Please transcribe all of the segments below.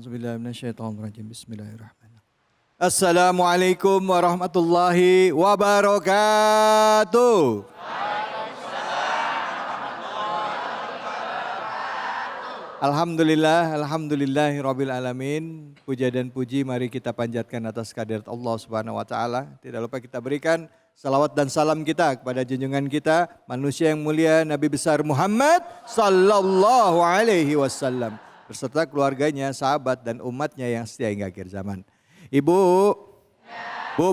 A'udzubillahi minasyaitonirrajim. Bismillahirrahmanirrahim. Assalamualaikum warahmatullahi wabarakatuh. Alhamdulillahi rabbil alamin. Puja dan puji mari kita panjatkan atas kehadirat Allah Subhanahu wa taala. Tidak lupa kita berikan salawat dan salam kita kepada junjungan kita, manusia yang mulia Nabi besar Muhammad sallallahu alaihi wasallam beserta keluarganya, sahabat dan umatnya yang setia hingga akhir zaman. Ibu, Bu,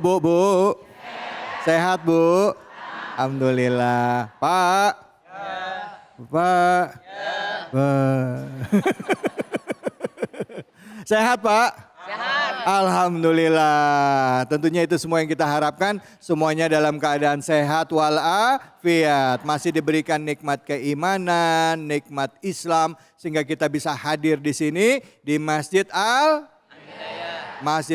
sehat Bu? Alhamdulillah. Pak, Pak, sehat Pak? Sehat. Alhamdulillah. Tentunya itu semua yang kita harapkan. Semuanya dalam keadaan sehat walafiat. Masih diberikan nikmat keimanan, nikmat Islam. Sehingga kita bisa hadir di sini di Masjid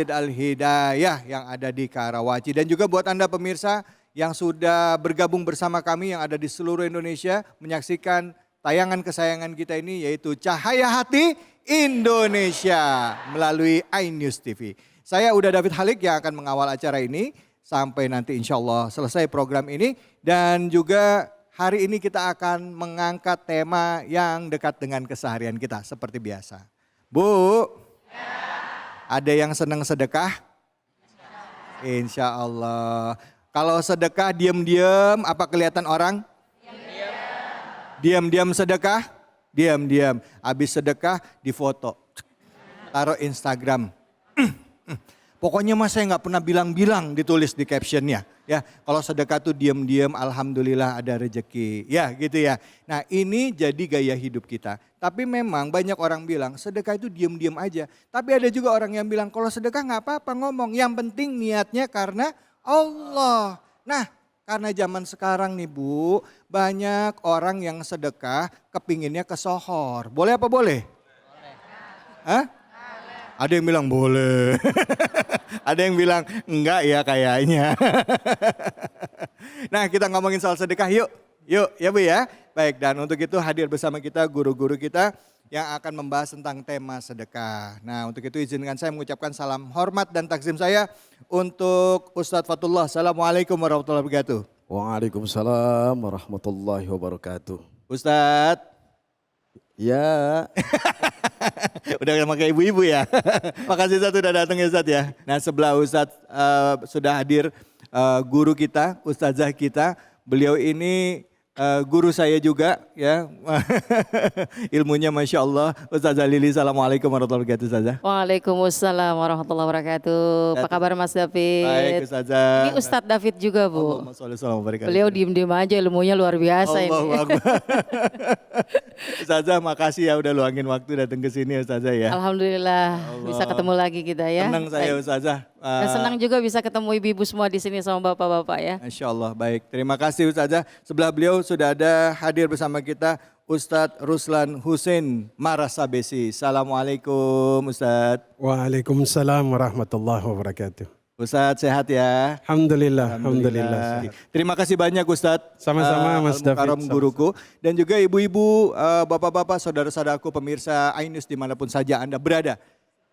Al-Hidayah yang ada di Karawaci. Dan juga buat Anda pemirsa yang sudah bergabung bersama kami yang ada di seluruh Indonesia. Menyaksikan tayangan kesayangan kita ini yaitu Cahaya Hati Indonesia melalui iNews TV. Saya udah David Halik yang akan mengawal acara ini sampai nanti insya Allah selesai program ini. Dan juga hari ini kita akan mengangkat tema yang dekat dengan keseharian kita seperti biasa. Bu, ada yang senang sedekah? Insya Allah. Kalau sedekah diam-diam apa kelihatan orang? Diam-diam sedekah, diam-diam. Habis sedekah difoto, taruh Instagram. Pokoknya mas saya nggak pernah bilang-bilang ditulis di captionnya. Ya, kalau sedekah tuh diam-diam, alhamdulillah ada rezeki. Ya gitu ya. Nah ini jadi gaya hidup kita. Tapi memang banyak orang bilang sedekah itu diam-diam aja. Tapi ada juga orang yang bilang kalau sedekah nggak apa-apa ngomong. Yang penting niatnya karena Allah. Nah, karena zaman sekarang nih Bu, banyak orang yang sedekah kepinginnya kesohor. Boleh apa boleh? Boleh. Hah? Ada yang bilang boleh. Ada yang bilang enggak ya kayaknya. Nah kita ngomongin soal sedekah yuk. Yuk ya Bu ya. Baik, dan untuk itu hadir bersama kita guru-guru kita yang akan membahas tentang tema sedekah. Nah untuk itu izinkan saya mengucapkan salam hormat dan takzim saya untuk Ustadz Fatullah. Assalamualaikum warahmatullahi wabarakatuh. Waalaikumsalam warahmatullahi wabarakatuh. Ustadz. Ya. Udah sama kayak ibu-ibu ya. Makasih Ustadz sudah datang ya Ustadz ya. Nah sebelah Ustadz sudah hadir guru kita, Ustazah kita. Beliau ini guru saya juga ya. Ilmunya Masya Allah. Ustazah Lili, Assalamualaikum warahmatullahi wabarakatuh Ustazah. Waalaikumsalam warahmatullahi wabarakatuh. Apa kabar Mas David? Baik Ustazah. Ini Ustadz David juga Bu. Allahumma sholli wa sallim. Beliau diem-diem aja, ilmunya luar biasa Allahu ini. Akbar. Ustazah makasih ya udah luangin waktu datang ke sini Ustazah ya. Alhamdulillah bisa ketemu lagi kita ya. Senang saya Baik. Ustazah. Dan senang juga bisa ketemu ibu-ibu semua di sini sama bapak-bapak ya. Masya Allah, baik. Terima kasih Ustazah. Sebelah beliau sudah ada hadir bersama kita Ustadz Ruslan Husin Marasabesi. Assalamualaikum Ustadz. Waalaikumsalam warahmatullahi wabarakatuh. Ustadz sehat ya? Alhamdulillah, alhamdulillah. Terima kasih banyak Ustadz. Sama-sama Mas David. Al-Mukarram guruku. Dan juga ibu-ibu, bapak-bapak, saudara-saudaraku, pemirsa iNews dimanapun saja Anda berada.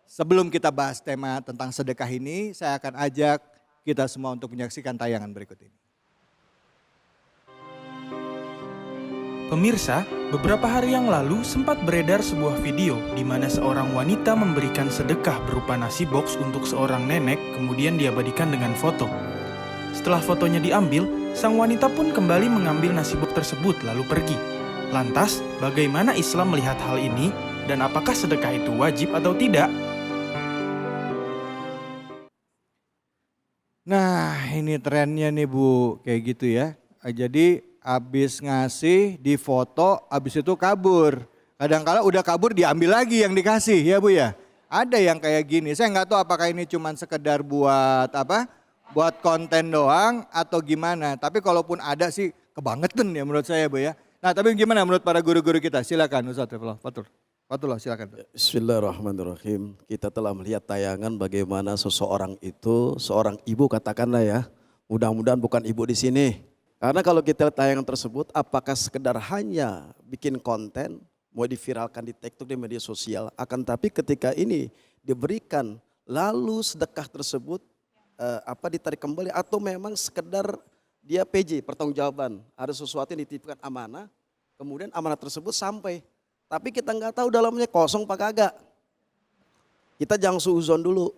Sebelum kita bahas tema tentang sedekah ini, saya akan ajak kita semua untuk menyaksikan tayangan berikut ini. Pemirsa, beberapa hari yang lalu sempat beredar sebuah video di mana seorang wanita memberikan sedekah berupa nasi box untuk seorang nenek, kemudian diabadikan dengan foto. Setelah fotonya diambil, sang wanita pun kembali mengambil nasi box tersebut lalu pergi. Lantas, bagaimana Islam melihat hal ini dan apakah sedekah itu wajib atau tidak? Nah ini trennya nih Bu, kayak gitu ya. Jadi habis ngasih, difoto, habis itu kabur. Kadang-kala udah kabur diambil lagi yang dikasih ya Bu ya. Ada yang kayak gini, saya nggak tahu apakah ini cuma sekedar buat apa? Buat konten doang atau gimana. Tapi kalaupun ada sih kebangetan ya menurut saya Bu ya. Nah tapi gimana menurut para guru-guru kita? Silakan Ustadz Fatullah silakan. Bismillahirrahmanirrahim. Kita telah melihat tayangan bagaimana seseorang itu, seorang ibu katakanlah ya. Mudah-mudahan bukan ibu di sini. Karena kalau kita lihat tayangan tersebut apakah sekedar hanya bikin konten, mau diviralkan di TikTok di media sosial. Akan tapi ketika ini diberikan lalu sedekah tersebut ditarik kembali atau memang sekedar dia PJ pertanggungjawaban, ada sesuatu yang dititipkan amanah, kemudian amanah tersebut sampai, tapi kita nggak tahu dalamnya kosong apa kagak. Kita jangan suuzon dulu,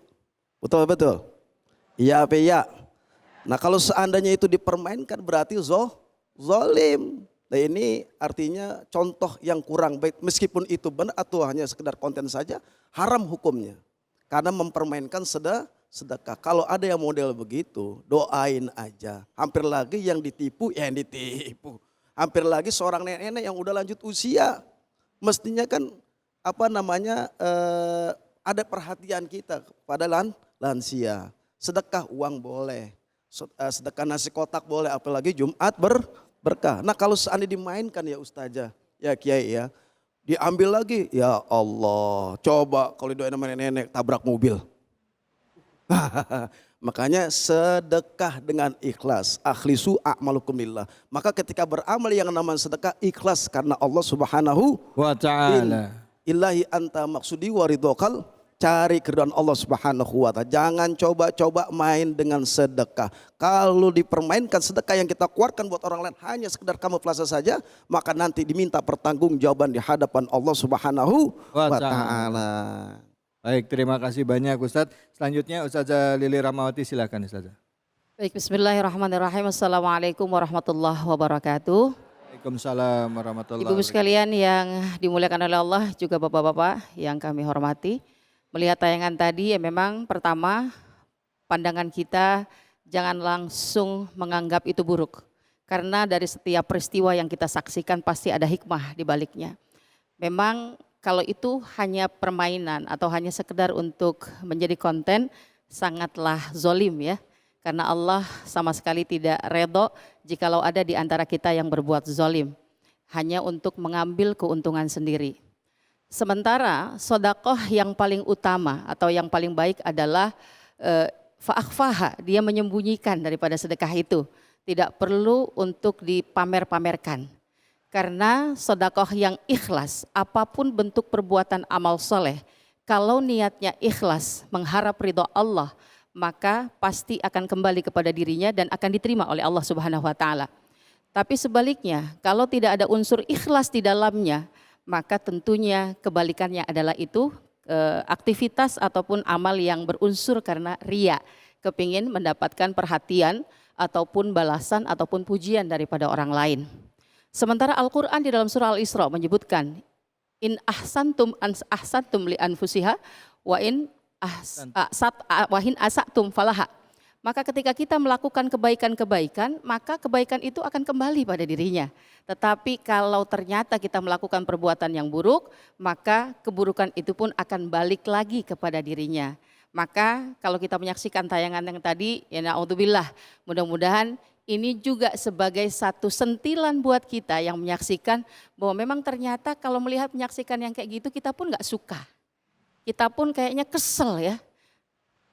betul. Iya apa iya. Nah kalau seandainya itu dipermainkan berarti zolim. Nah ini artinya contoh yang kurang baik, meskipun itu benar atau hanya sekedar konten saja, haram hukumnya. Karena mempermainkan sedekah. Kalau ada yang model begitu, doain aja. Hampir lagi yang ditipu, Hampir lagi seorang nenek yang udah lanjut usia. Mestinya kan ada perhatian kita pada lansia. Sedekah uang boleh, sedekah nasi kotak boleh, apalagi Jumat berkah. Nah kalau seandainya dimainkan ya Ustazah, ya Kiai ya, diambil lagi, ya Allah, coba kalau doain sama nenek tabrak mobil. Makanya sedekah dengan ikhlas, akhlisu a'malukum lillah. Maka ketika beramal yang namanya sedekah ikhlas karena Allah Subhanahu wa ta'ala. Ilahi anta maksudi waridokal, cari keridhaan Allah Subhanahu wa ta'ala. Jangan coba-coba main dengan sedekah. Kalau dipermainkan sedekah yang kita keluarkan buat orang lain hanya sekedar kamuflase saja, maka nanti diminta pertanggungjawaban di hadapan Allah Subhanahu wa ta'ala. Baik, terima kasih banyak Ustadz. Selanjutnya Ustazah Lili Rahmawati, silakan Ustazah. Baik, bismillahirrahmanirrahim. Assalamualaikum warahmatullahi wabarakatuh. Waalaikumsalam warahmatullahi Ibu-ibu wabarakatuh. sekalian yang dimuliakan oleh Allah, juga bapak-bapak yang kami hormati. Melihat tayangan tadi ya memang pertama pandangan kita jangan langsung menganggap itu buruk. Karena dari setiap peristiwa yang kita saksikan pasti ada hikmah di baliknya. Memang kalau itu hanya permainan atau hanya sekedar untuk menjadi konten sangatlah zolim ya. Karena Allah sama sekali tidak redho jikalau ada di antara kita yang berbuat zolim. Hanya untuk mengambil keuntungan sendiri. Sementara sodakoh yang paling utama atau yang paling baik adalah fa'akhfaha, dia menyembunyikan daripada sedekah itu. Tidak perlu untuk dipamer-pamerkan. Karena sodakoh yang ikhlas, apapun bentuk perbuatan amal soleh, kalau niatnya ikhlas mengharap ridho Allah, maka pasti akan kembali kepada dirinya dan akan diterima oleh Allah Subhanahu wa ta'ala. Tapi sebaliknya, kalau tidak ada unsur ikhlas di dalamnya, maka tentunya kebalikannya adalah itu aktivitas ataupun amal yang berunsur karena ria, kepingin mendapatkan perhatian ataupun balasan ataupun pujian daripada orang lain. Sementara Al-Quran di dalam surah Al-Isra menyebutkan in ahsantum li anfusiha wa in asatum falaha. Maka ketika kita melakukan kebaikan-kebaikan, maka kebaikan itu akan kembali pada dirinya. Tetapi kalau ternyata kita melakukan perbuatan yang buruk, maka keburukan itu pun akan balik lagi kepada dirinya. Maka kalau kita menyaksikan tayangan yang tadi, ya na'udzubillah, mudah-mudahan ini juga sebagai satu sentilan buat kita yang menyaksikan bahwa memang ternyata kalau melihat menyaksikan yang kayak gitu kita pun gak suka. Kita pun kayaknya kesel ya.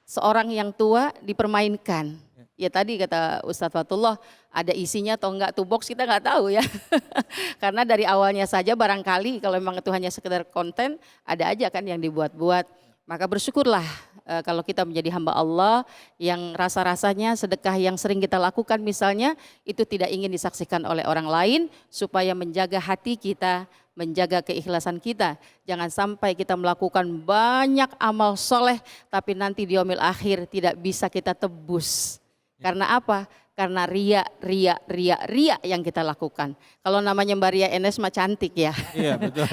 Seorang yang tua dipermainkan. Ya tadi kata Ustadz Fatullah ada isinya atau enggak tuh box kita nggak tahu ya. Karena dari awalnya saja barangkali kalau memang itu hanya sekedar konten ada aja kan yang dibuat-buat. Maka bersyukurlah kalau kita menjadi hamba Allah yang rasa-rasanya sedekah yang sering kita lakukan misalnya itu tidak ingin disaksikan oleh orang lain supaya menjaga hati kita, menjaga keikhlasan kita. Jangan sampai kita melakukan banyak amal soleh tapi nanti di yaumil akhir tidak bisa kita tebus. Karena apa? Karena ria yang kita lakukan. Kalau namanya Mbak Ria Enes mah cantik ya. Iya betul.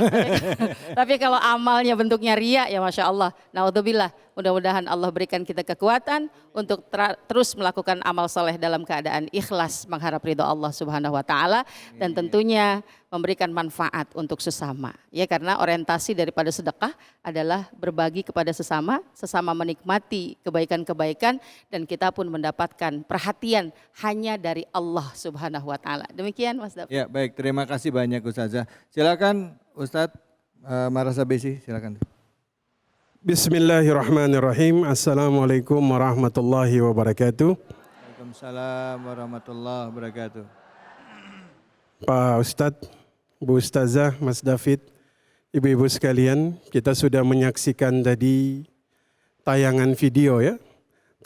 Tapi kalau amalnya bentuknya ria ya Masya Allah. Naudzubillah, mudah-mudahan Allah berikan kita kekuatan untuk terus melakukan amal soleh dalam keadaan ikhlas mengharap ridho Allah Subhanahu wa ta'ala. Dan tentunya memberikan manfaat untuk sesama. Ya karena orientasi daripada sedekah adalah berbagi kepada sesama menikmati kebaikan-kebaikan dan kita pun mendapatkan perhatian hanya dari Allah Subhanahu wa ta'ala. Demikian Mas David. Ya baik, terima kasih banyak Ustazah. Silakan Ustadz Marasa Besi, silakan. Bismillahirrahmanirrahim. Assalamualaikum warahmatullahi wabarakatuh. Waalaikumsalam warahmatullahi wabarakatuh. Pak Ustadz, Bu Ustazah, Mas David, Ibu-ibu sekalian, kita sudah menyaksikan tadi tayangan video ya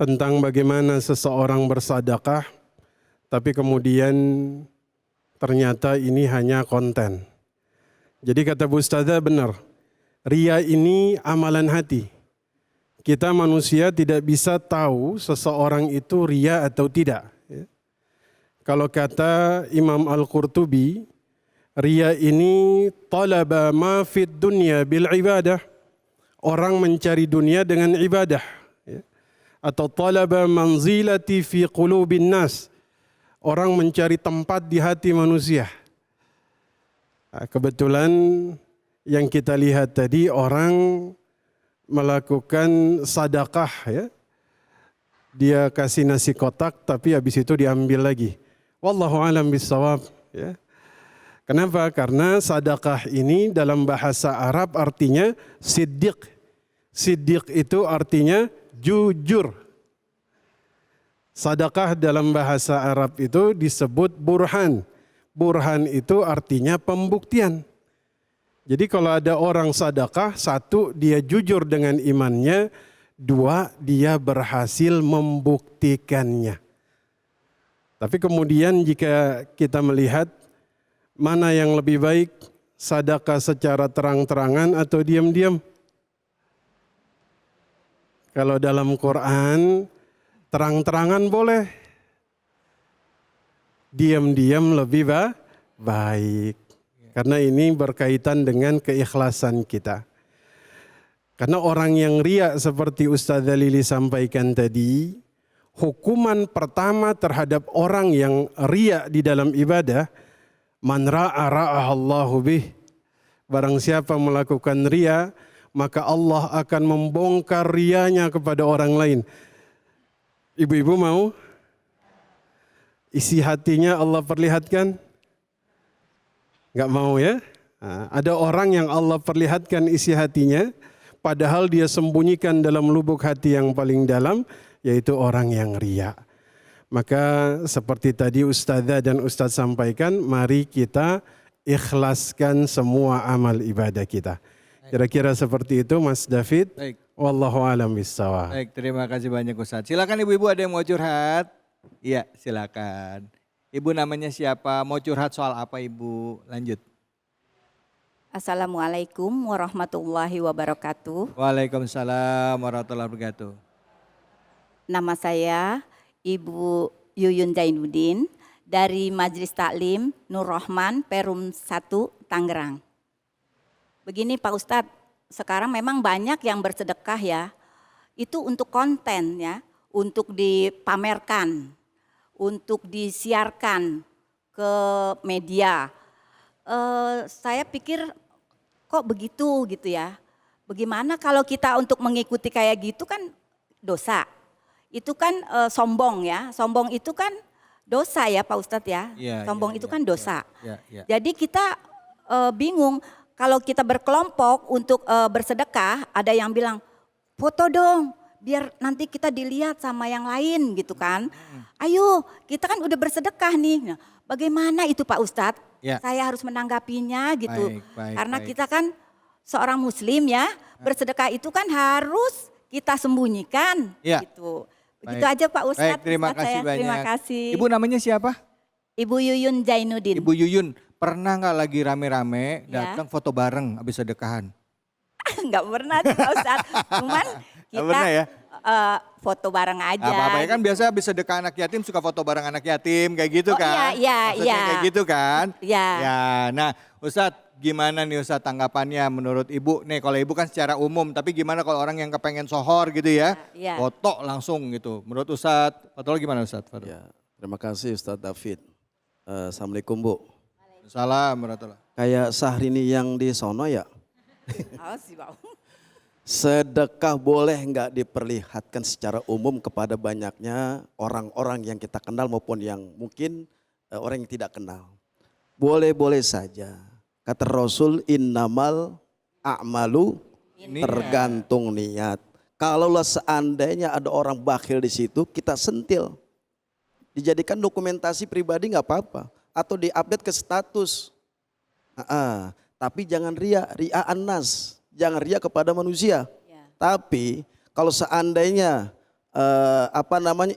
tentang bagaimana seseorang bersedekah, tapi kemudian ternyata ini hanya konten. Jadi kata Bu Ustazah benar, ria ini amalan hati. Kita manusia tidak bisa tahu seseorang itu ria atau tidak. Ya. Kalau kata Imam Al-Qurtubi, ria ini talaba ma fid dunya bil ibadah. Orang mencari dunia dengan ibadah. Ya. Atau talaba manzilati fi qulubin nas. Orang mencari tempat di hati manusia. Nah, kebetulan yang kita lihat tadi orang melakukan sedekah ya. Dia kasih nasi kotak tapi habis itu diambil lagi. Wallahu alam bissawab ya. Kenapa? Karena sedekah ini dalam bahasa Arab artinya siddiq. Siddiq itu artinya jujur. Sedekah dalam bahasa Arab itu disebut burhan. Burhan itu artinya pembuktian. Jadi kalau ada orang sedekah, satu dia jujur dengan imannya, dua dia berhasil membuktikannya. Tapi kemudian jika kita melihat mana yang lebih baik, sedekah secara terang-terangan atau diam-diam? Kalau dalam Quran terang-terangan boleh, diam-diam lebih baik. Karena ini berkaitan dengan keikhlasan kita. Karena orang yang riya seperti Ustazah Lili sampaikan tadi, hukuman pertama terhadap orang yang riya di dalam ibadah, man ra'a ra'ahallahu bih. Barang siapa melakukan riya, maka Allah akan membongkar riyanya kepada orang lain. Ibu-ibu mau? Isi hatinya Allah perlihatkan? Enggak mau ya? Nah, ada orang yang Allah perlihatkan isi hatinya, padahal dia sembunyikan dalam lubuk hati yang paling dalam, yaitu orang yang riya. Maka seperti tadi Ustazah dan Ustaz sampaikan, mari kita ikhlaskan semua amal ibadah kita. Kira-kira seperti itu Mas David. Baik. Wallahu a'lam bishawab. Baik, terima kasih banyak Ustaz. Silakan ibu-ibu ada yang mau curhat? Iya, silakan. Ibu namanya siapa? Mau curhat soal apa Ibu? Lanjut. Assalamualaikum warahmatullahi wabarakatuh. Waalaikumsalam warahmatullahi wabarakatuh. Nama saya Ibu Yuyun Zainuddin dari Majelis Taklim Nur Rahman Perum 1 Tangerang. Begini Pak Ustadz, sekarang memang banyak yang bersedekah ya. Itu untuk konten ya, untuk dipamerkan, untuk disiarkan ke media. Saya pikir kok begitu gitu ya. Bagaimana kalau kita untuk mengikuti kayak gitu kan dosa. Itu kan sombong ya. Sombong itu kan dosa ya Pak Ustadz ya. Sombong itu kan dosa. Jadi kita bingung kalau kita berkelompok untuk bersedekah, ada yang bilang foto dong biar nanti kita dilihat sama yang lain gitu kan. Ayo kita kan udah bersedekah nih. Nah, bagaimana itu Pak Ustadz? Ya. Saya harus menanggapinya gitu. Baik, karena baik. kita kan seorang muslim ya, bersedekah itu kan harus kita sembunyikan Ya. gitu. Begitu aja Pak Ustadz. Baik, terima Ustadz kasih saya. banyak. Terima kasih. Ibu namanya siapa? Ibu Yuyun Zainuddin. Ibu Yuyun, pernah nggak lagi rame-rame Ya. datang foto bareng habis sedekahan? Enggak pernah tuh Pak Ustadz. Cuman kita pernah ya? Foto bareng aja. Apa-apa ya kan biasa habis sedekah anak yatim suka foto bareng anak yatim kayak gitu Oh, kan? iya, Maksudnya iya. kayak gitu kan? Iya. Ya, nah Ustadz gimana nih Ustadz tanggapannya menurut Ibu? Nih kalau Ibu kan secara umum, tapi gimana kalau orang yang kepengen sohor gitu ya? Iya. Foto langsung gitu. Menurut Ustadz, foto gimana Ustadz? Ya, terima kasih Ustadz David. Assalamualaikum Bu. Salam warahmatullahi. Kayak Syahrini yang di sono ya. Oh, sih, Bang. Sedekah boleh nggak diperlihatkan secara umum kepada banyaknya orang-orang yang kita kenal maupun yang mungkin orang yang tidak kenal. Boleh-boleh saja. Kata Rasul innamal a'malu tergantung niat. Kalaulah seandainya ada orang bakhil di situ, kita sentil. Dijadikan dokumentasi pribadi nggak apa-apa. Atau diupdate ke status. Tapi jangan ria, ria annas. Jangan ria kepada manusia. Ya. Tapi kalau seandainya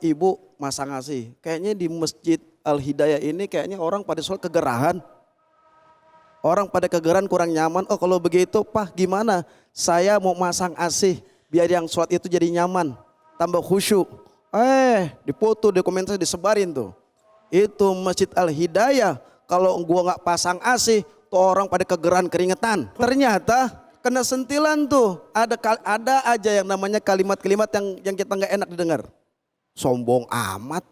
ibu masang ngasih, kayaknya di Masjid Al Hidayah ini kayaknya orang pada sholat kegerahan. Orang pada kegerahan kurang nyaman. Oh kalau begitu Pak gimana? Saya mau masang AC biar yang sholat itu jadi nyaman. Tambah khusyuk. Dipoto, dokumentasi disebarin tuh. Itu Masjid Al Hidayah. Kalau gua nggak pasang AC, tuh orang pada kegerahan keringetan. Ternyata kena sentilan tuh. Ada aja yang namanya kalimat-kalimat yang kita nggak enak didengar. Sombong amat.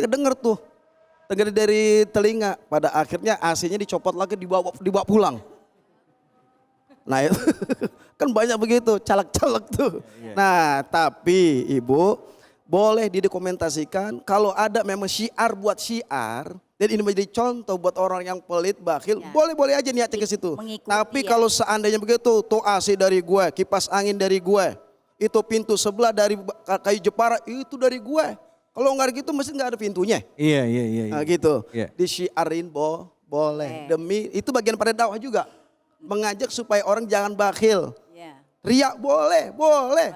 Denger tuh. Dengar dari telinga, pada akhirnya AC-nya dicopot lagi dibawa pulang. Nah itu kan banyak begitu, caleg-caleg tuh. Nah tapi ibu boleh didokumentasikan kalau ada memang syiar buat syiar dan ini menjadi contoh buat orang yang pelit, bakhil, boleh-boleh aja niatnya ke situ. Mengikuti, Tapi kalau seandainya begitu, tuh AC dari gue, kipas angin dari gue, itu pintu sebelah dari kayu Jepara itu dari gue. Kalau nggak gitu mesti nggak ada pintunya. Iya. Nah gitu. Iya. Disiarin boleh. Demi itu bagian pada dakwah juga. Mengajak supaya orang jangan bakhil. Ya. Riak boleh. Boleh.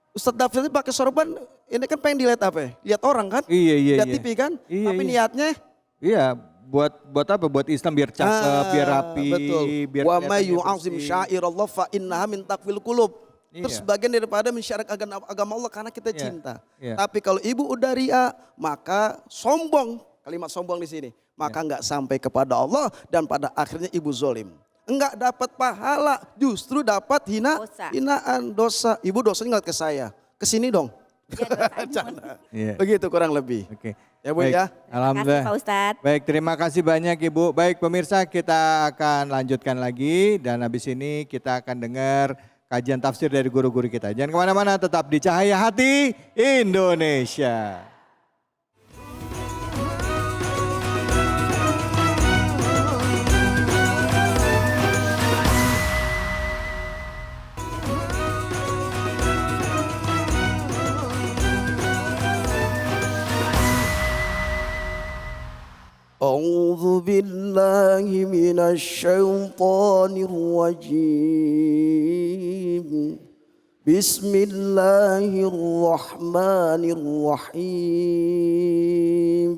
Ustadz Dafir ini pakai sorban, ini kan pengen dilihat apa ya? Lihat orang kan? Iya. Lihat TV kan? Iya, Tapi iya. niatnya Iya, buat apa? Buat Islam biar cakep, biar rapi, betul. biar Wa kelihatannya may yu'azim bersih. sya'irallah fa innaha min taqwil qulub. Terus Iya. bagian daripada mensyiarkan agama Allah karena kita Iya, cinta. iya. Tapi kalau ibu udah ria, maka sombong, kalimat sombong di sini, maka nggak sampai kepada Allah dan pada akhirnya ibu zolim. Enggak dapat pahala, justru dapat Dosa. hinaan, dosa. Ibu dosanya ngeliat ke saya, ke sini dong. Canda. Iya. Begitu kurang lebih. Oke. Ya Bu Baik. ya. Alhamdulillah. Terima kasih Pak Ustadz. Baik, terima kasih banyak Ibu. Baik pemirsa, kita akan lanjutkan lagi dan habis ini kita akan dengar kajian tafsir dari guru-guru kita. Jangan kemana-mana, tetap di Cahaya Hati Indonesia. أعوذ بالله من الشيطان الرجيم بسم الله الرحمن الرحيم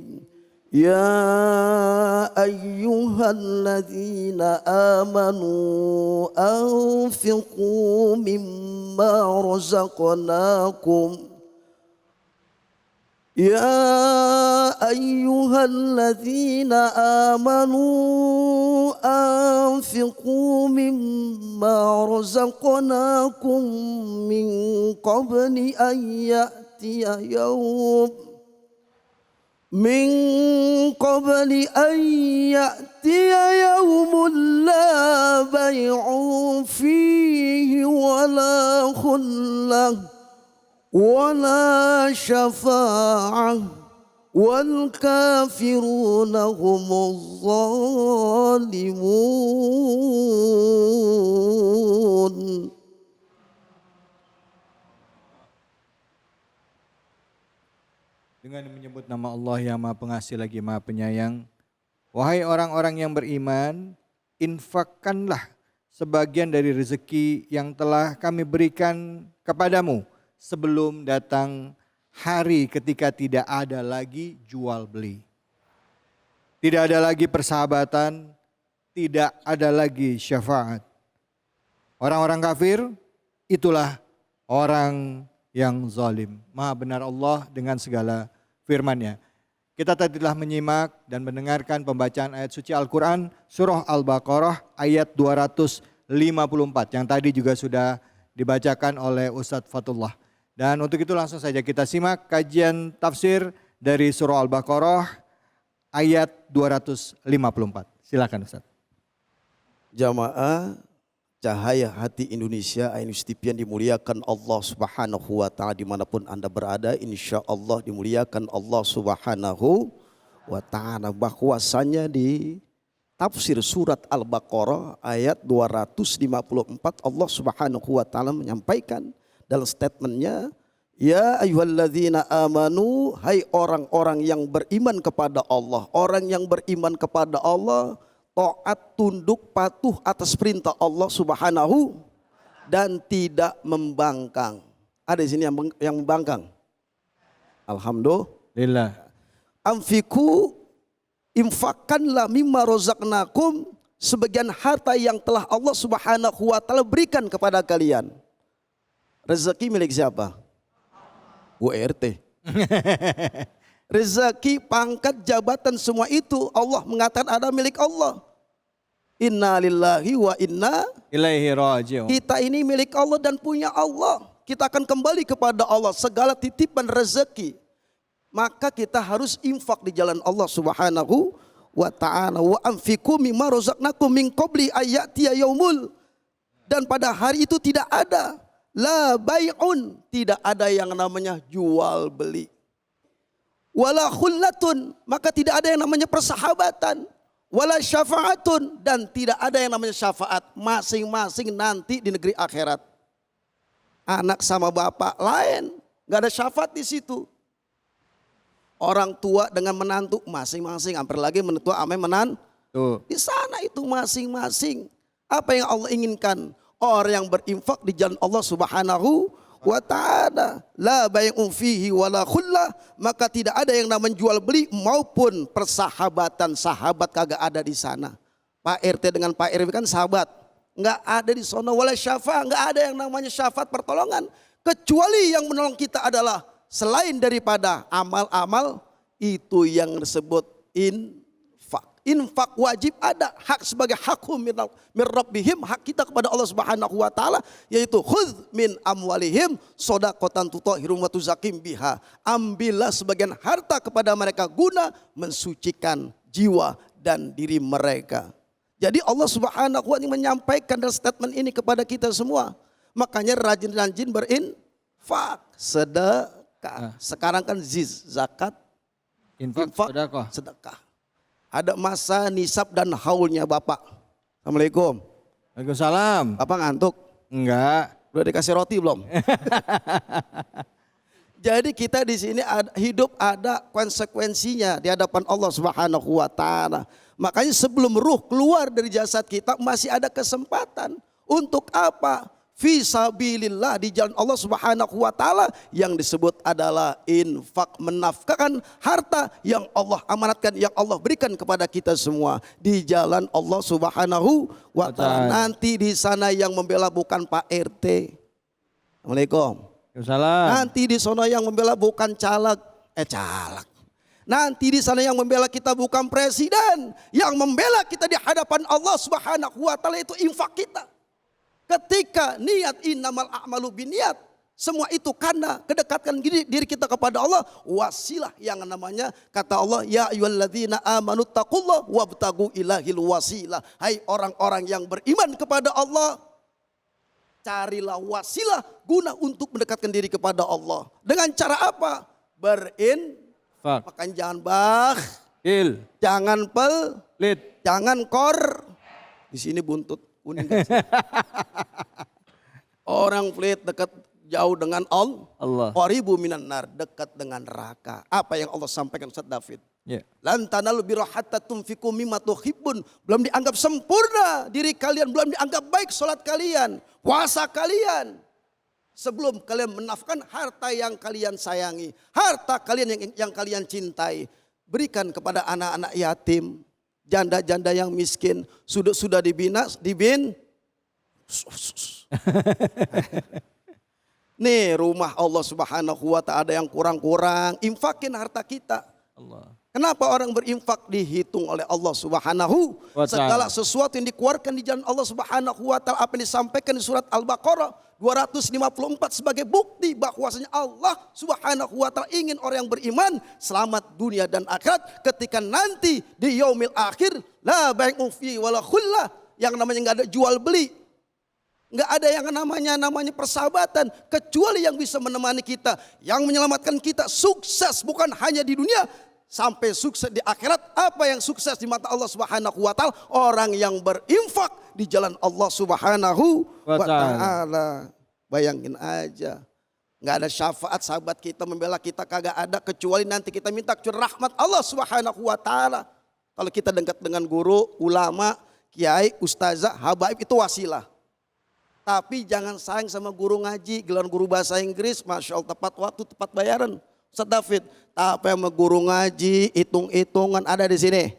يا أيها الذين آمنوا أنفقوا مما رزقناكم يا أيها الذين آمنوا أنفقوا مما رزقناكم من قبل أن يأتي يوم لا بيع فيه ولا خلة ولا شفاعة والكافرون هم الظالمون. Dengan menyebut nama Allah yang Maha Pengasih lagi Maha Penyayang. Wahai orang-orang yang beriman, infakkanlah sebagian dari rezeki yang telah kami berikan kepadamu sebelum datang hari ketika tidak ada lagi jual beli. Tidak ada lagi persahabatan, tidak ada lagi syafaat. Orang-orang kafir itulah orang yang zalim. Maha benar Allah dengan segala firman-Nya. Kita tadi telah menyimak dan mendengarkan pembacaan ayat suci Al-Quran surah Al-Baqarah ayat 254 yang tadi juga sudah dibacakan oleh Ustadz Fatullah. Dan untuk itu langsung saja kita simak kajian tafsir dari surah Al-Baqarah ayat 254. Silakan Ustadz. Jamaah Cahaya Hati Indonesia, Ainus TV yang dimuliakan Allah Subhanahu wa Ta'ala dimanapun Anda berada, insya Allah dimuliakan Allah Subhanahu wa Ta'ala. Bahwasanya di tafsir surat Al-Baqarah ayat 254 Allah Subhanahu wa Ta'ala menyampaikan dalam statementnya, ya ayyuhalladzina amanu, hai orang-orang yang beriman kepada Allah. Orang yang beriman kepada Allah, taat, tunduk, patuh atas perintah Allah Subhanahu dan tidak membangkang. Ada di sini yang membangkang. Alhamdulillah. Anfiku, infakkanlah mimma rozaqnakum, sebagian harta yang telah Allah Subhanahu wa taala berikan kepada kalian. Rezeki milik siapa? URT. Rezeki, pangkat, jabatan, semua itu Allah mengatakan ada milik Allah. Inna lillahi wa inna Ilaihi raji'un. Kita ini milik Allah dan punya Allah. Kita akan kembali kepada Allah. Segala titipan rezeki, maka kita harus infak di jalan Allah Subhanahu wa ta'ala. Wa anfiqu mimma razaqnakum min qabli ayatiya yaumul. Dan pada hari itu tidak ada la bai'un, tidak ada yang namanya jual beli. Wala khullatun, maka tidak ada yang namanya persahabatan. Wala syafa'atun, dan tidak ada yang namanya syafaat. Masing-masing nanti di negeri akhirat. Anak sama bapak lain, nggak ada syafaat di situ. Orang tua dengan menantu masing-masing, hampir lagi menantu ame menantu. Di sana itu masing-masing. Apa yang Allah inginkan? Orang yang berinfak di jalan Allah Subhanahu wa ta'ala. La bai'un fihi wala khullah, maka tidak ada yang namanya jual beli maupun persahabatan. Sahabat kagak ada di sana. Pak RT dengan Pak RW kan sahabat. Enggak ada di sana. Wala syafa', enggak ada yang namanya syafaat pertolongan. Kecuali yang menolong kita adalah selain daripada amal-amal itu yang disebut infak. Infak wajib ada, hak sebagai hakum min rabbihim, hak kita kepada Allah Subhanahu wa taala, yaitu khudz min amwalihim shadaqatan tutahhirum wa tuzakim biha. Ambillah sebagian harta kepada mereka guna mensucikan jiwa dan diri mereka. Jadi Allah Subhanahu wa taala menyampaikan dalam statement ini kepada kita semua. Makanya rajin-rajin berinfak, sedekah. Sekarang kan zakat, infak, sedekah. Ada masa nisab dan haulnya Bapak. Assalamualaikum. Waalaikumsalam. Bapak ngantuk? Enggak. Udah dikasih roti belum? Jadi kita di sini hidup ada konsekuensinya di hadapan Allah Subhanahu wa taala. Makanya sebelum ruh keluar dari jasad kita masih ada kesempatan. Untuk apa? Fisabilillah, di jalan Allah Subhanahu wa taala, yang disebut adalah infak, menafkahkan harta yang Allah amanatkan, yang Allah berikan kepada kita semua di jalan Allah Subhanahu wa taala. Nanti di sana yang membela bukan Pak RT. Assalamualaikum. Waalaikumsalam. Nanti di sana yang membela bukan caleg. Nanti di sana yang membela kita bukan presiden. Yang membela kita di hadapan Allah Subhanahu wa taala itu infak kita. Ketika niat, innamal a'malu biniat, semua itu karena kedekatan diri kita kepada Allah, wasilah yang namanya, kata Allah, ya ayyuhalladzina amanu taqullaha wabtagu ilahil wasilah. Hai orang-orang yang beriman kepada Allah, carilah wasilah guna untuk mendekatkan diri kepada Allah. Dengan cara apa? Berinfak. Makan jangan jangan pelit, jangan di sini buntut. Orang pelit dekat jauh dengan Allah. Qaribu minan nar, dekat dengan neraka. Apa yang Allah sampaikan Ustaz David? Lan tanalu birra hatta tunfiqu mimma tuhibbun. Belum dianggap sempurna diri kalian, belum dianggap baik salat kalian, puasa kalian, sebelum kalian menafkahkan harta yang kalian sayangi, harta kalian yang kalian cintai. Berikan kepada anak-anak yatim, janda-janda yang miskin, sudah dibina. Nih rumah Allah Subhanahu wa ta'ala ada yang kurang-kurang, infakin harta kita. Kenapa orang berinfak dihitung oleh Allah Subhanahu wa ta'ala? Segala sesuatu yang dikeluarkan di jalan Allah Subhanahu wa ta'ala, apa yang disampaikan di surat Al-Baqarah 254 sebagai bukti bahwasanya Allah Subhanahu wa ta'ala ingin orang yang beriman selamat dunia dan akhirat. Ketika nanti di yaumil akhir, la bai'un fi wala khullah, yang namanya enggak ada jual beli, enggak ada yang namanya persahabatan, kecuali yang bisa menemani kita, yang menyelamatkan kita sukses bukan hanya di dunia, sampai sukses di akhirat. Apa yang sukses di mata Allah Subhanahu wa ta'ala? Orang yang berinfak di jalan Allah Subhanahu wa ta'ala. Bayangin aja, nggak ada syafaat sahabat kita membela kita, kagak ada, kecuali nanti kita minta rahmat Allah Subhanahu wa ta'ala. Kalau kita dekat dengan guru, ulama, kiai, ustazah, habaib itu wasilah. Tapi jangan sayang sama guru ngaji, giliran guru bahasa Inggris, Masya Allah tepat waktu, tepat bayaran. Ustaz David, tapi sama guru ngaji, hitung-hitungan ada di sini.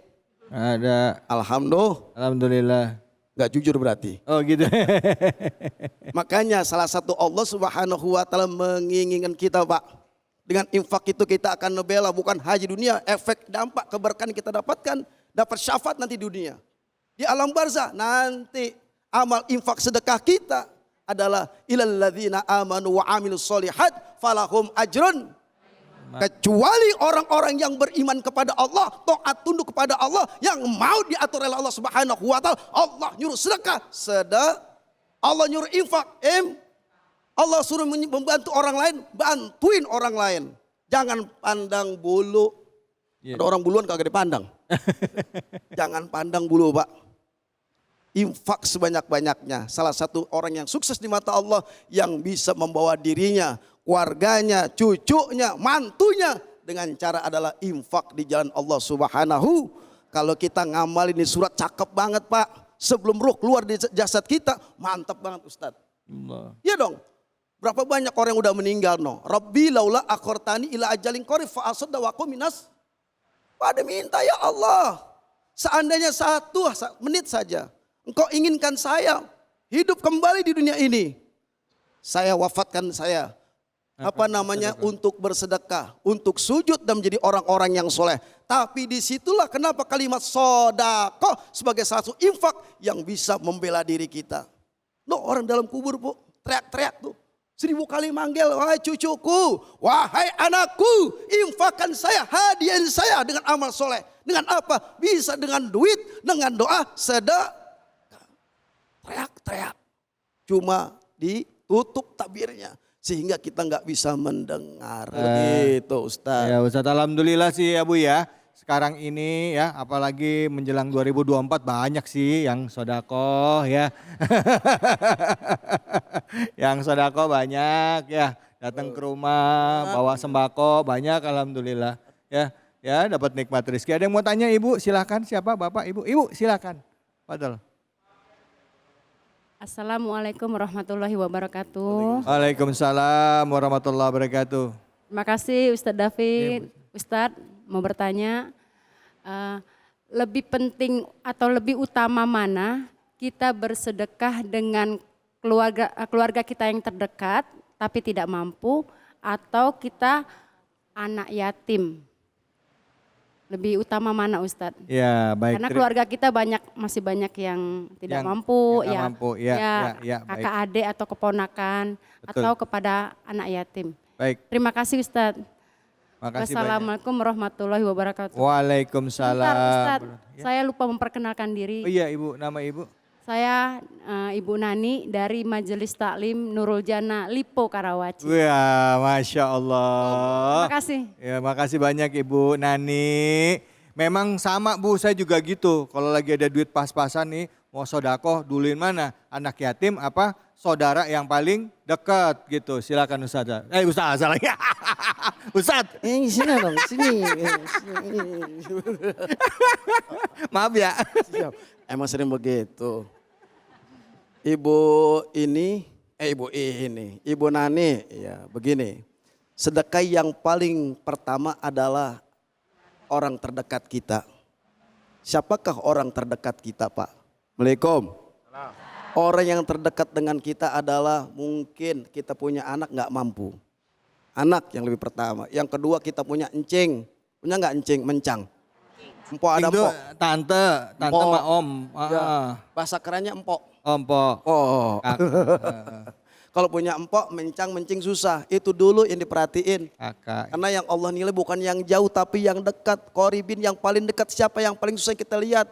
Ada. Alhamdulillah. Gak jujur berarti. Oh gitu. Makanya salah satu Allah Subhanahu wa taala menginginkan kita, Pak. Dengan infak itu kita akan membela bukan haji dunia, efek dampak keberkahan kita dapatkan, dapat syafaat nanti di dunia. Di alam barzah nanti amal infak sedekah kita adalah ilal ladzina amanu wa amilus solihat falahum ajrun. Kecuali orang-orang yang beriman kepada Allah, taat tunduk kepada Allah, yang mau diatur oleh Allah Subhanahu wa taala. Allah nyuruh sedekah, Allah nyuruh infak, Allah suruh membantu orang lain, bantuin orang lain. Jangan pandang bulu. Ada orang buluan kagak dipandang. Jangan pandang bulu, Pak. Infak sebanyak-banyaknya. Salah satu orang yang sukses di mata Allah yang bisa membawa dirinya, keluarganya, cucunya, mantunya dengan cara adalah infak di jalan Allah Subhanahu. Kalau kita ngamalin ini surat cakep banget, Pak. Sebelum ruh keluar dari jasad kita, mantap banget Ustadz. Iya dong. Berapa banyak orang yang udah meninggal no. Rabbi laula akhortani ila ajalin qarib fa asaddaqu minas. Pada minta ya Allah. Seandainya 1 menit saja Engkau inginkan saya hidup kembali di dunia ini. Saya wafatkan saya. Untuk bersedekah, untuk sujud dan menjadi orang-orang yang soleh. Tapi disitulah kenapa kalimat sodakoh sebagai salah satu infak yang bisa membela diri kita. Loh, orang dalam kubur, Bu, teriak-teriak tuh. 1000 kali manggil, wahai cucuku, wahai anakku, infakkan saya, hadiahin saya dengan amal soleh. Dengan apa? Bisa dengan duit, dengan doa, sedekah. Teriak-teriak. Cuma ditutup tabirnya. Sehingga kita nggak bisa mendengar. Gitu Ustaz. Ya Ustaz, alhamdulillah sih ya Bu ya. Sekarang ini ya, apalagi menjelang 2024 banyak sih yang sodako ya. Yang sodako banyak ya. Datang ke rumah, bawa sembako banyak alhamdulillah. Ya, ya dapat nikmat rezeki. Ada yang mau tanya Ibu? Silakan. Siapa? Bapak, Ibu? Ibu silakan. Padahal. Assalamualaikum warahmatullahi wabarakatuh. Waalaikumsalam warahmatullahi wabarakatuh. Terima kasih Ustadz David. Ustadz mau bertanya, lebih penting atau lebih utama mana kita bersedekah dengan keluarga kita yang terdekat tapi tidak mampu, atau kita anak yatim? Lebih utama mana Ustadz? Ya, baik. Karena keluarga kita masih banyak yang tidak mampu, kakak adik atau keponakan. Betul. Atau kepada anak yatim. Baik. Terima kasih Ustadz. Makasih Wassalamualaikum warahmatullahi wabarakatuh. Waalaikumsalam. Ustadz, saya lupa memperkenalkan diri. Oh iya Ibu, nama Ibu? Saya Ibu Nani dari Majelis Taklim Nurul Jannah Lipo Karawaci. Wah, Masya Allah. Terima kasih. Ya, makasih banyak Ibu Nani. Memang sama Bu, saya juga gitu. Kalau lagi ada duit pas-pasan nih, mau sodakoh, duluin mana? Anak yatim apa saudara yang paling dekat gitu. Silakan Ustazah. Ustazah lagi. Ustadz. Sini dong, sini. Maaf ya. Siap. Emang sering begitu. Ibu Nani, ya begini. Sedekah yang paling pertama adalah orang terdekat kita. Siapakah orang terdekat kita, Pak? Assalamualaikum. Orang yang terdekat dengan kita adalah mungkin kita punya anak nggak mampu. Anak yang lebih pertama. Yang kedua kita punya encing. Punya nggak encing? Mencang. Empok ada empok. Tante sama om. Ya, bahasa kerennya empok. Empok. Oh. Kalau punya empok, mencing susah. Itu dulu yang diperhatiin. Kakak. Karena yang Allah nilai bukan yang jauh tapi yang dekat. Koribin yang paling dekat siapa yang paling susah kita lihat.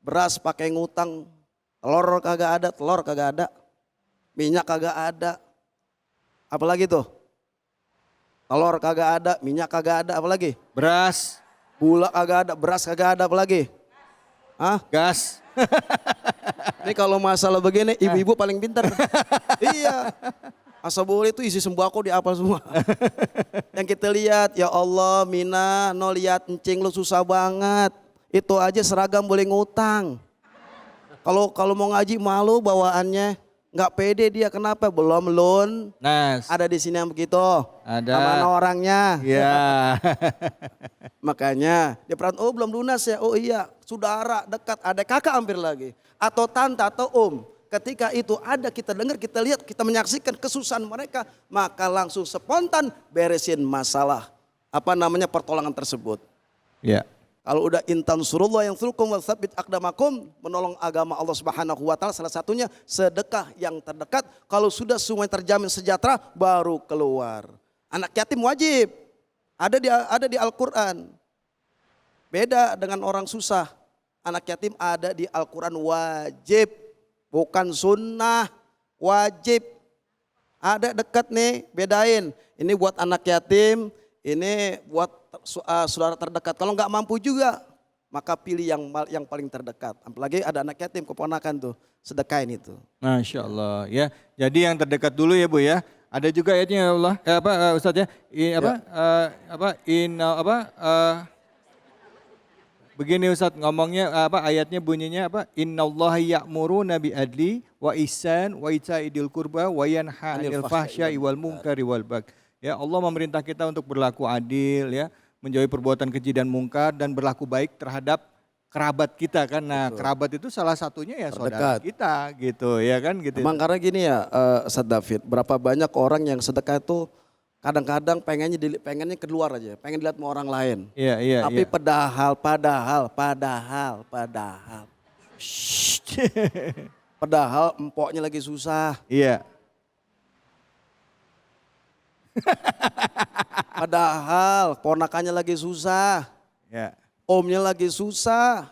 Beras pakai ngutang. Telur kagak ada. Minyak kagak ada. Apalagi tuh? Telur kagak ada, minyak kagak ada, apalagi? Beras. Gula kagak ada, beras kagak ada, apalagi? Hah? Gas. Ini kalau masalah begini, ibu-ibu paling pintar. Iya. Asabul itu isi sembako diapal semua. Yang kita lihat, ya Allah Mina, no lihat encing lu susah banget. Itu aja seragam boleh ngutang. Kalau mau ngaji malu bawaannya. Nggak pede dia, kenapa? Belum loan. Nas. Ada di sini yang begitu. Ada. Mana orangnya? Ya. Makanya dia peran, oh belum lunas ya, oh iya saudara dekat, ada kakak hampir lagi. Atau tante atau om. Ketika itu ada kita dengar, kita lihat, kita menyaksikan kesusahan mereka. Maka langsung spontan beresin masalah. Pertolongan tersebut. Ya. Kalau udah intan surullah yang surkum wa tsabbit aqdamakum, menolong agama Allah Subhanahu wa taala, salah satunya sedekah yang terdekat. Kalau sudah semuanya terjamin sejahtera baru keluar. Anak yatim wajib. Ada di Al-Qur'an. Beda dengan orang susah. Anak yatim ada di Al-Qur'an wajib, bukan sunnah, wajib. Ada dekat nih, bedain. Ini buat anak yatim, ini buat saudara terdekat. Kalau nggak mampu juga, maka pilih yang paling terdekat. Apalagi ada anak yatim, keponakan tuh, sedekahin itu. Masya Allah ya. Jadi yang terdekat dulu ya Bu ya. Ada juga ayatnya ya Allah. Ustaz ya. Begini Ustaz ngomongnya ayatnya bunyinya apa? Innallaha ya'muruna bi adli wa ihsan wa itaidil qurba wa yanha 'anil fahsya'i wal munkari wal baghi. Ya Allah memerintah kita untuk berlaku adil ya, menjauhi perbuatan keji dan mungkar dan berlaku baik terhadap kerabat kita kan. Nah, kerabat itu salah satunya ya saudara kita gitu ya kan gitu. Emang karena gini ya Ustaz David, berapa banyak orang yang sedekah itu kadang-kadang pengennya keluar aja, pengen dilihat sama orang lain. Iya. Tapi padahal padahal empoknya lagi susah. Iya. Padahal ponakannya lagi susah. Ya. Omnya lagi susah.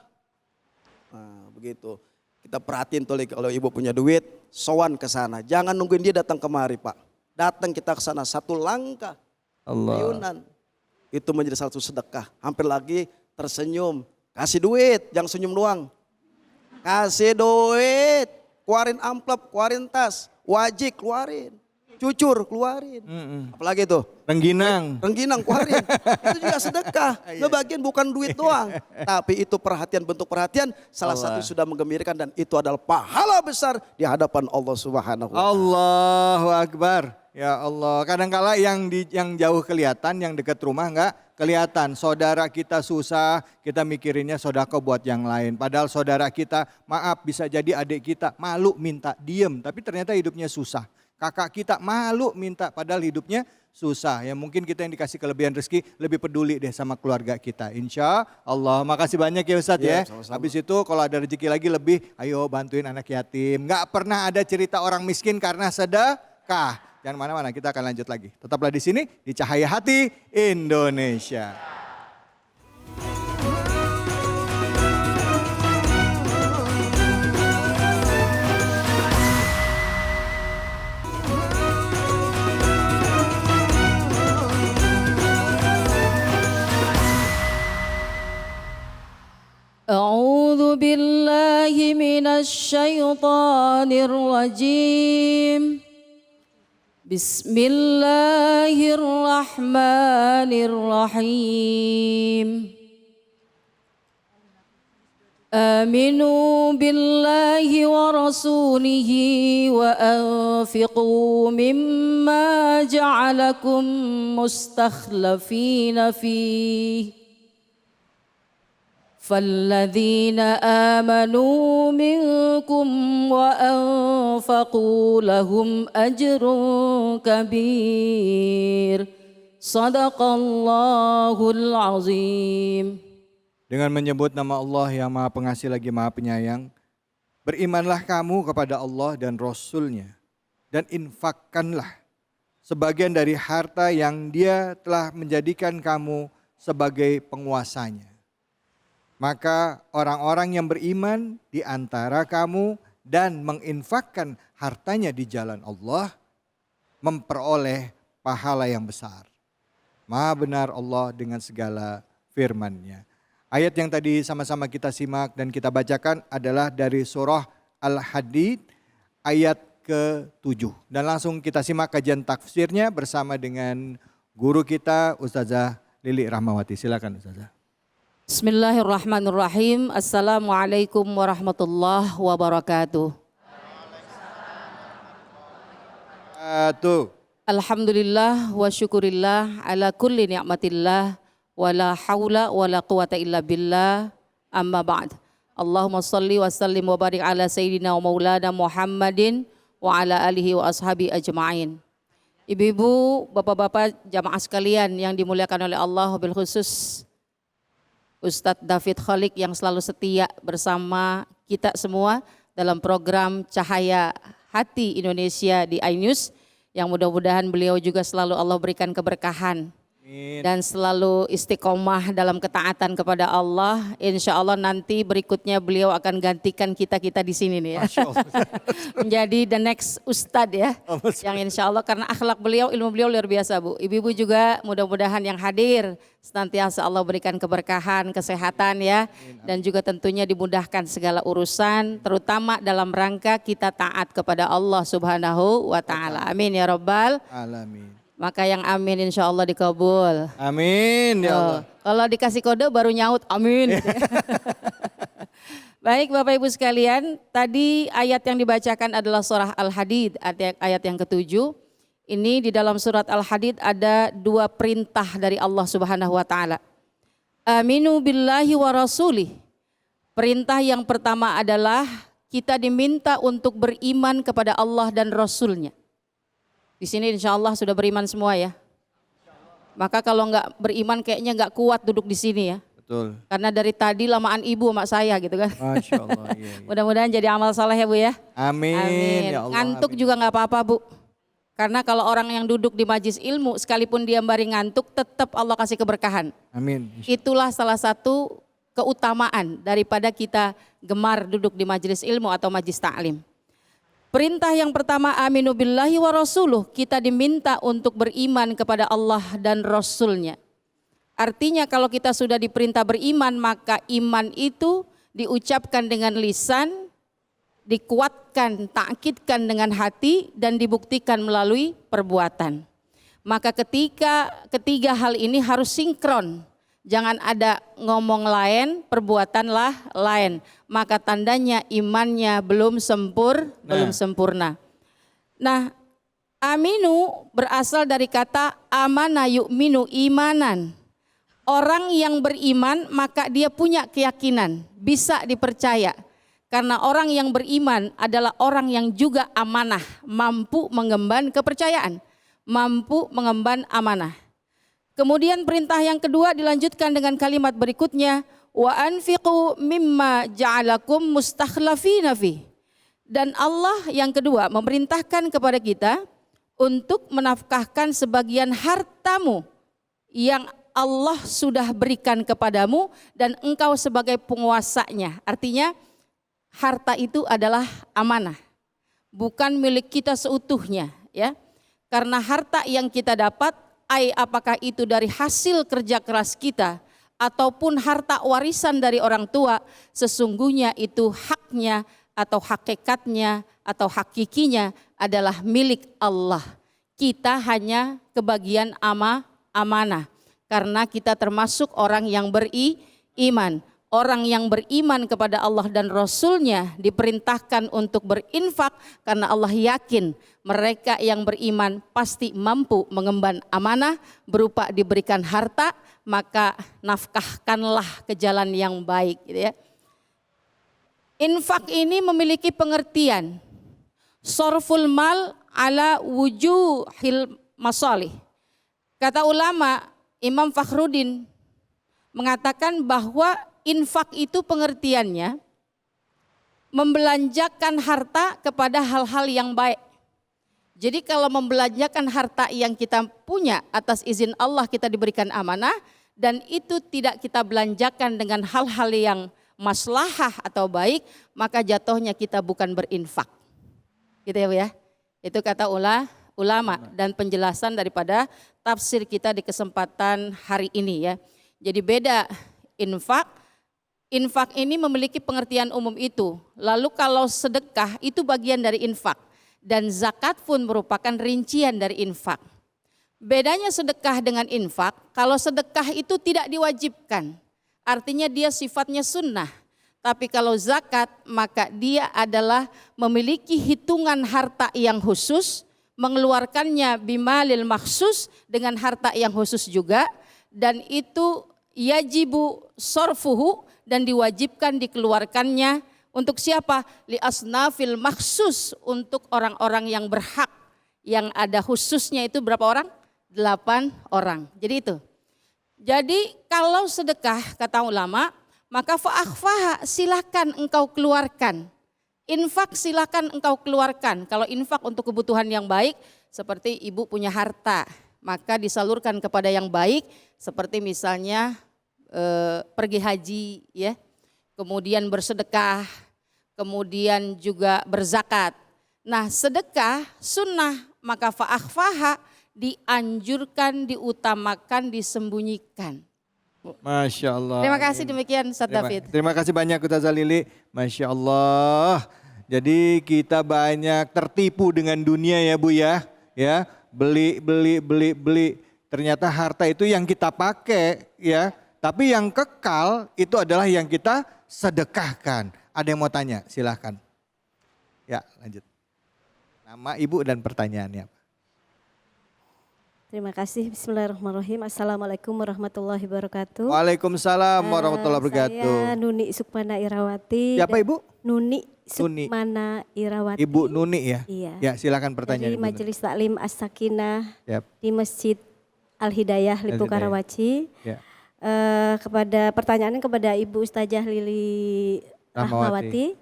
Nah, begitu. Kita perhatiin tuh kalau ibu punya duit, sowan ke sana. Jangan nungguin dia datang kemari, Pak. Datang kita ke sana satu langkah. Allah. Ayunan. Itu menjadi satu sedekah. Hampir lagi tersenyum. Kasih duit, jangan senyum doang. Kasih duit. Keluarin amplop, keluarin tas. Wajib keluarin. Cucur keluarin. Apalagi tuh? Rengginang Keluarin. Itu juga sedekah. Sebagian bukan duit doang. Tapi itu perhatian, bentuk perhatian. Salah satu sudah menggembirakan dan itu adalah pahala besar di hadapan Allah Subhanahu wa taala. Allahu Akbar. Ya Allah. Kadangkala yang jauh kelihatan, yang dekat rumah enggak kelihatan. Saudara kita susah, kita mikirinnya sodako buat yang lain. Padahal saudara kita, maaf bisa jadi adik kita malu minta diem. Tapi ternyata hidupnya susah. Kakak kita malu minta padahal hidupnya susah. Ya mungkin kita yang dikasih kelebihan rezeki lebih peduli deh sama keluarga kita. Insya Allah. Makasih banyak ya Ustadz ya. Sama-sama. Habis itu kalau ada rezeki lagi lebih ayo bantuin anak yatim. Gak pernah ada cerita orang miskin karena sedekah. Jangan mana-mana, kita akan lanjut lagi. Tetaplah di sini di Cahaya Hati Indonesia. أعوذ بالله من الشيطان الرجيم بسم الله الرحمن الرحيم آمنوا بالله ورسوله وأنفقوا مما جعلكم مستخلفين فيه فالذين آمنوا منكم وأنفقوا لهم أجر كبير صدق الله العظيم. Dengan menyebut nama Allah yang Maha Pengasih lagi Maha Penyayang, berimanlah kamu kepada Allah dan Rasul-Nya dan infakkanlah sebagian dari harta yang Dia telah menjadikan kamu sebagai penguasanya. Maka orang-orang yang beriman di antara kamu dan menginfakkan hartanya di jalan Allah memperoleh pahala yang besar. Maha benar Allah dengan segala firman-Nya. Ayat yang tadi sama-sama kita simak dan kita bacakan adalah dari surah Al-Hadid ayat ke-7. Dan langsung kita simak kajian tafsirnya bersama dengan guru kita Ustazah Lili Rahmawati. Silakan Ustazah. Bismillahirrahmanirrahim. Assalamualaikum warahmatullahi wabarakatuh. Tuh. Alhamdulillah wa syukurillah ala kulli ni'matillah wa la hawla wa la quwata illa billah amma ba'd. Allahumma salli wa sallim wa barik ala sayyidina wa maulana Muhammadin wa ala alihi wa ashabi ajma'in. Ibu-ibu, bapak-bapak, jamaah sekalian yang dimuliakan oleh Allah, bil khusus Ustadz David Khalik yang selalu setia bersama kita semua dalam program Cahaya Hati Indonesia di iNews, yang mudah-mudahan beliau juga selalu Allah berikan keberkahan dan selalu istiqomah dalam ketaatan kepada Allah. Insya Allah nanti berikutnya beliau akan gantikan kita-kita di sini nih ya. Menjadi the next Ustadz ya. Yang insya Allah karena akhlak beliau, ilmu beliau luar biasa Bu. Ibu-ibu juga mudah-mudahan yang hadir senantiasa Allah berikan keberkahan, kesehatan ya. Dan juga tentunya dimudahkan segala urusan, terutama dalam rangka kita taat kepada Allah Subhanahu wa Ta'ala. Amin ya Rabbal Alamin. Maka yang amin insya Allah dikabul. Amin ya Allah. Kalau dikasih kode baru nyaut amin. Baik Bapak Ibu sekalian, tadi ayat yang dibacakan adalah surah Al-Hadid, ayat yang ke-7. Ini di dalam surat Al-Hadid ada dua perintah dari Allah Subhanahu wa Ta'ala. Aminu billahi wa rasulih. Perintah yang pertama adalah kita diminta untuk beriman kepada Allah dan Rasulnya. Di sini insya Allah sudah beriman semua ya. Maka kalau nggak beriman kayaknya nggak kuat duduk di sini ya. Betul. Karena dari tadi lamaan ibu sama saya gitu kan. Masya Allah. Iya, iya. Mudah-mudahan jadi amal saleh ya Bu ya. Amin. Amin. Ya Allah, Ngantuk amin. juga nggak apa-apa Bu. Karena kalau orang yang duduk di majelis ilmu sekalipun dia bari ngantuk tetap Allah kasih keberkahan. Amin. Itulah salah satu keutamaan daripada kita gemar duduk di majelis ilmu atau majelis ta'lim. Perintah yang pertama aminu billahi wa rasuluh, kita diminta untuk beriman kepada Allah dan Rasulnya. Artinya kalau kita sudah diperintah beriman maka iman itu diucapkan dengan lisan, dikuatkan, takkidkan dengan hati dan dibuktikan melalui perbuatan. Maka ketiga hal ini harus sinkron. Jangan ada ngomong lain, perbuatanlah lain. Maka tandanya imannya belum sempurna. Nah, aminu berasal dari kata amana yu'minu imanan. Orang yang beriman maka dia punya keyakinan, bisa dipercaya. Karena orang yang beriman adalah orang yang juga amanah, mampu mengemban kepercayaan, mampu mengemban amanah. Kemudian perintah yang kedua dilanjutkan dengan kalimat berikutnya, wa anfiqu mimma ja'alakum mustakhlafina fi. Dan Allah yang kedua memerintahkan kepada kita untuk menafkahkan sebagian hartamu yang Allah sudah berikan kepadamu dan engkau sebagai penguasanya. Artinya harta itu adalah amanah, bukan milik kita seutuhnya ya. Karena harta yang kita dapat apakah itu dari hasil kerja keras kita ataupun harta warisan dari orang tua, sesungguhnya itu haknya atau hakikatnya atau hakikinya adalah milik Allah. Kita hanya kebagian amanah karena kita termasuk orang yang beriman. Orang yang beriman kepada Allah dan Rasulnya diperintahkan untuk berinfak karena Allah yakin mereka yang beriman pasti mampu mengemban amanah berupa diberikan harta, maka nafkahkanlah ke jalan yang baik gitu ya. Infak ini memiliki pengertian sorful mal ala wujuhil masalih. Kata ulama Imam Fakhruddin mengatakan bahwa infak itu pengertiannya membelanjakan harta kepada hal-hal yang baik. Jadi kalau membelanjakan harta yang kita punya atas izin Allah kita diberikan amanah dan itu tidak kita belanjakan dengan hal-hal yang maslahah atau baik, maka jatuhnya kita bukan berinfak. Gitu ya Bu ya. Itu kata ulama dan penjelasan daripada tafsir kita di kesempatan hari ini ya. Jadi beda infak. Infak ini memiliki pengertian umum itu. Lalu kalau sedekah itu bagian dari infak. Dan zakat pun merupakan rincian dari infak. Bedanya sedekah dengan infak, kalau sedekah itu tidak diwajibkan. artinya dia sifatnya sunnah. Tapi kalau zakat, maka dia adalah memiliki hitungan harta yang khusus, mengeluarkannya bimalil maksus dengan harta yang khusus juga, dan itu yajibu sorfuhu, dan diwajibkan dikeluarkannya untuk siapa? Li asnafil maksus, untuk orang-orang yang berhak, yang ada khususnya itu berapa orang? 8 orang. Jadi itu. Jadi kalau sedekah kata ulama, maka fa'akhfaha, silakan engkau keluarkan. Infak silakan engkau keluarkan. Kalau infak untuk kebutuhan yang baik, seperti ibu punya harta, maka disalurkan kepada yang baik, seperti misalnya pergi haji, ya, kemudian bersedekah, kemudian juga berzakat. Nah, sedekah sunnah, maka fa'akhfaha dianjurkan, diutamakan, disembunyikan. Masya Allah. Terima kasih, demikian Ustaz David. Terima kasih banyak Ustazah Lili. Masya Allah. Jadi kita banyak tertipu dengan dunia ya Bu ya. Ya, beli. Ternyata harta itu yang kita pakai ya. Tapi yang kekal itu adalah yang kita sedekahkan. Ada yang mau tanya? Silahkan. Ya, lanjut. Nama Ibu dan pertanyaannya. Terima kasih. Bismillahirrahmanirrahim. Assalamualaikum warahmatullahi wabarakatuh. Waalaikumsalam warahmatullahi wabarakatuh. Saya Nuni Sukmana Irawati. Siapa Ibu? Nuni Sukmana Irawati. Ibu Nuni ya? Iya. Ya, silakan pertanyaan Dari Ibu Nuni. Majelis Taklim As-Sakinah Yap. di Masjid Al-Hidayah Lipu Al-Hidayah. Karawaci. Ya. Pertanyaannya kepada Ibu Ustazah Lili Rahmawati.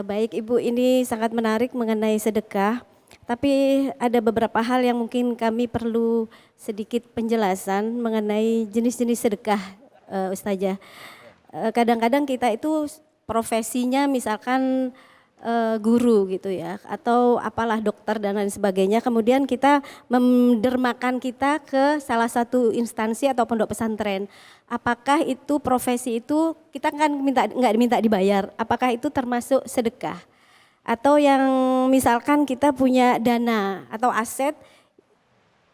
Baik Ibu, ini sangat menarik mengenai sedekah. Tapi ada beberapa hal yang mungkin kami perlu sedikit penjelasan mengenai jenis-jenis sedekah, Ustazah. Kadang-kadang kita itu profesinya misalkan guru gitu ya, atau apalah dokter dan lain sebagainya. Kemudian kita mendermakan kita ke salah satu instansi atau pondok pesantren. Apakah itu profesi itu kita kan nggak diminta dibayar? Apakah itu termasuk sedekah? Atau yang misalkan kita punya dana atau aset,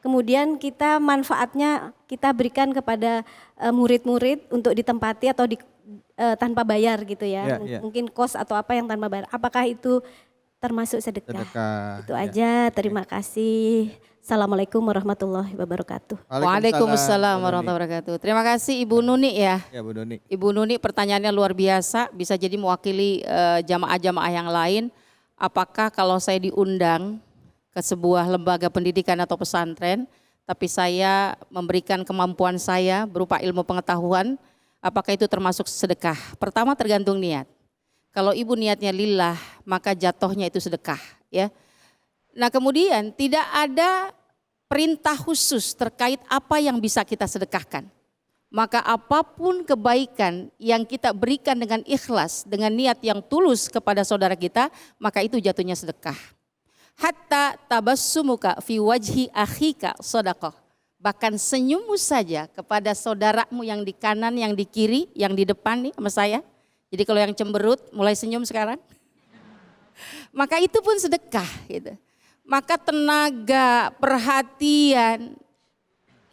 kemudian kita manfaatnya kita berikan kepada murid-murid untuk ditempati atau tanpa bayar gitu ya. Mungkin kos atau apa yang tanpa bayar. Apakah itu termasuk sedekah? Itu aja, terima kasih. Assalamualaikum warahmatullahi wabarakatuh. Waalaikumsalam warahmatullahi wabarakatuh. Terima kasih Ibu Nuni ya. Ya Bu Nuni. Ibu Nuni pertanyaannya luar biasa, bisa jadi mewakili jamaah-jamaah yang lain. Apakah kalau saya diundang ke sebuah lembaga pendidikan atau pesantren, tapi saya memberikan kemampuan saya berupa ilmu pengetahuan, apakah itu termasuk sedekah? Pertama tergantung niat. Kalau ibu niatnya lillah, maka jatuhnya itu sedekah, ya. Nah, kemudian tidak ada perintah khusus terkait apa yang bisa kita sedekahkan. Maka apapun kebaikan yang kita berikan dengan ikhlas, dengan niat yang tulus kepada saudara kita, maka itu jatuhnya sedekah. Hatta tabassumuka fi wajhi akhika sedekah. Bahkan senyummu saja kepada saudaramu yang di kanan, yang di kiri, yang di depan nih sama saya. Jadi kalau yang cemberut mulai senyum sekarang. Maka itu pun sedekah gitu. Maka tenaga, perhatian,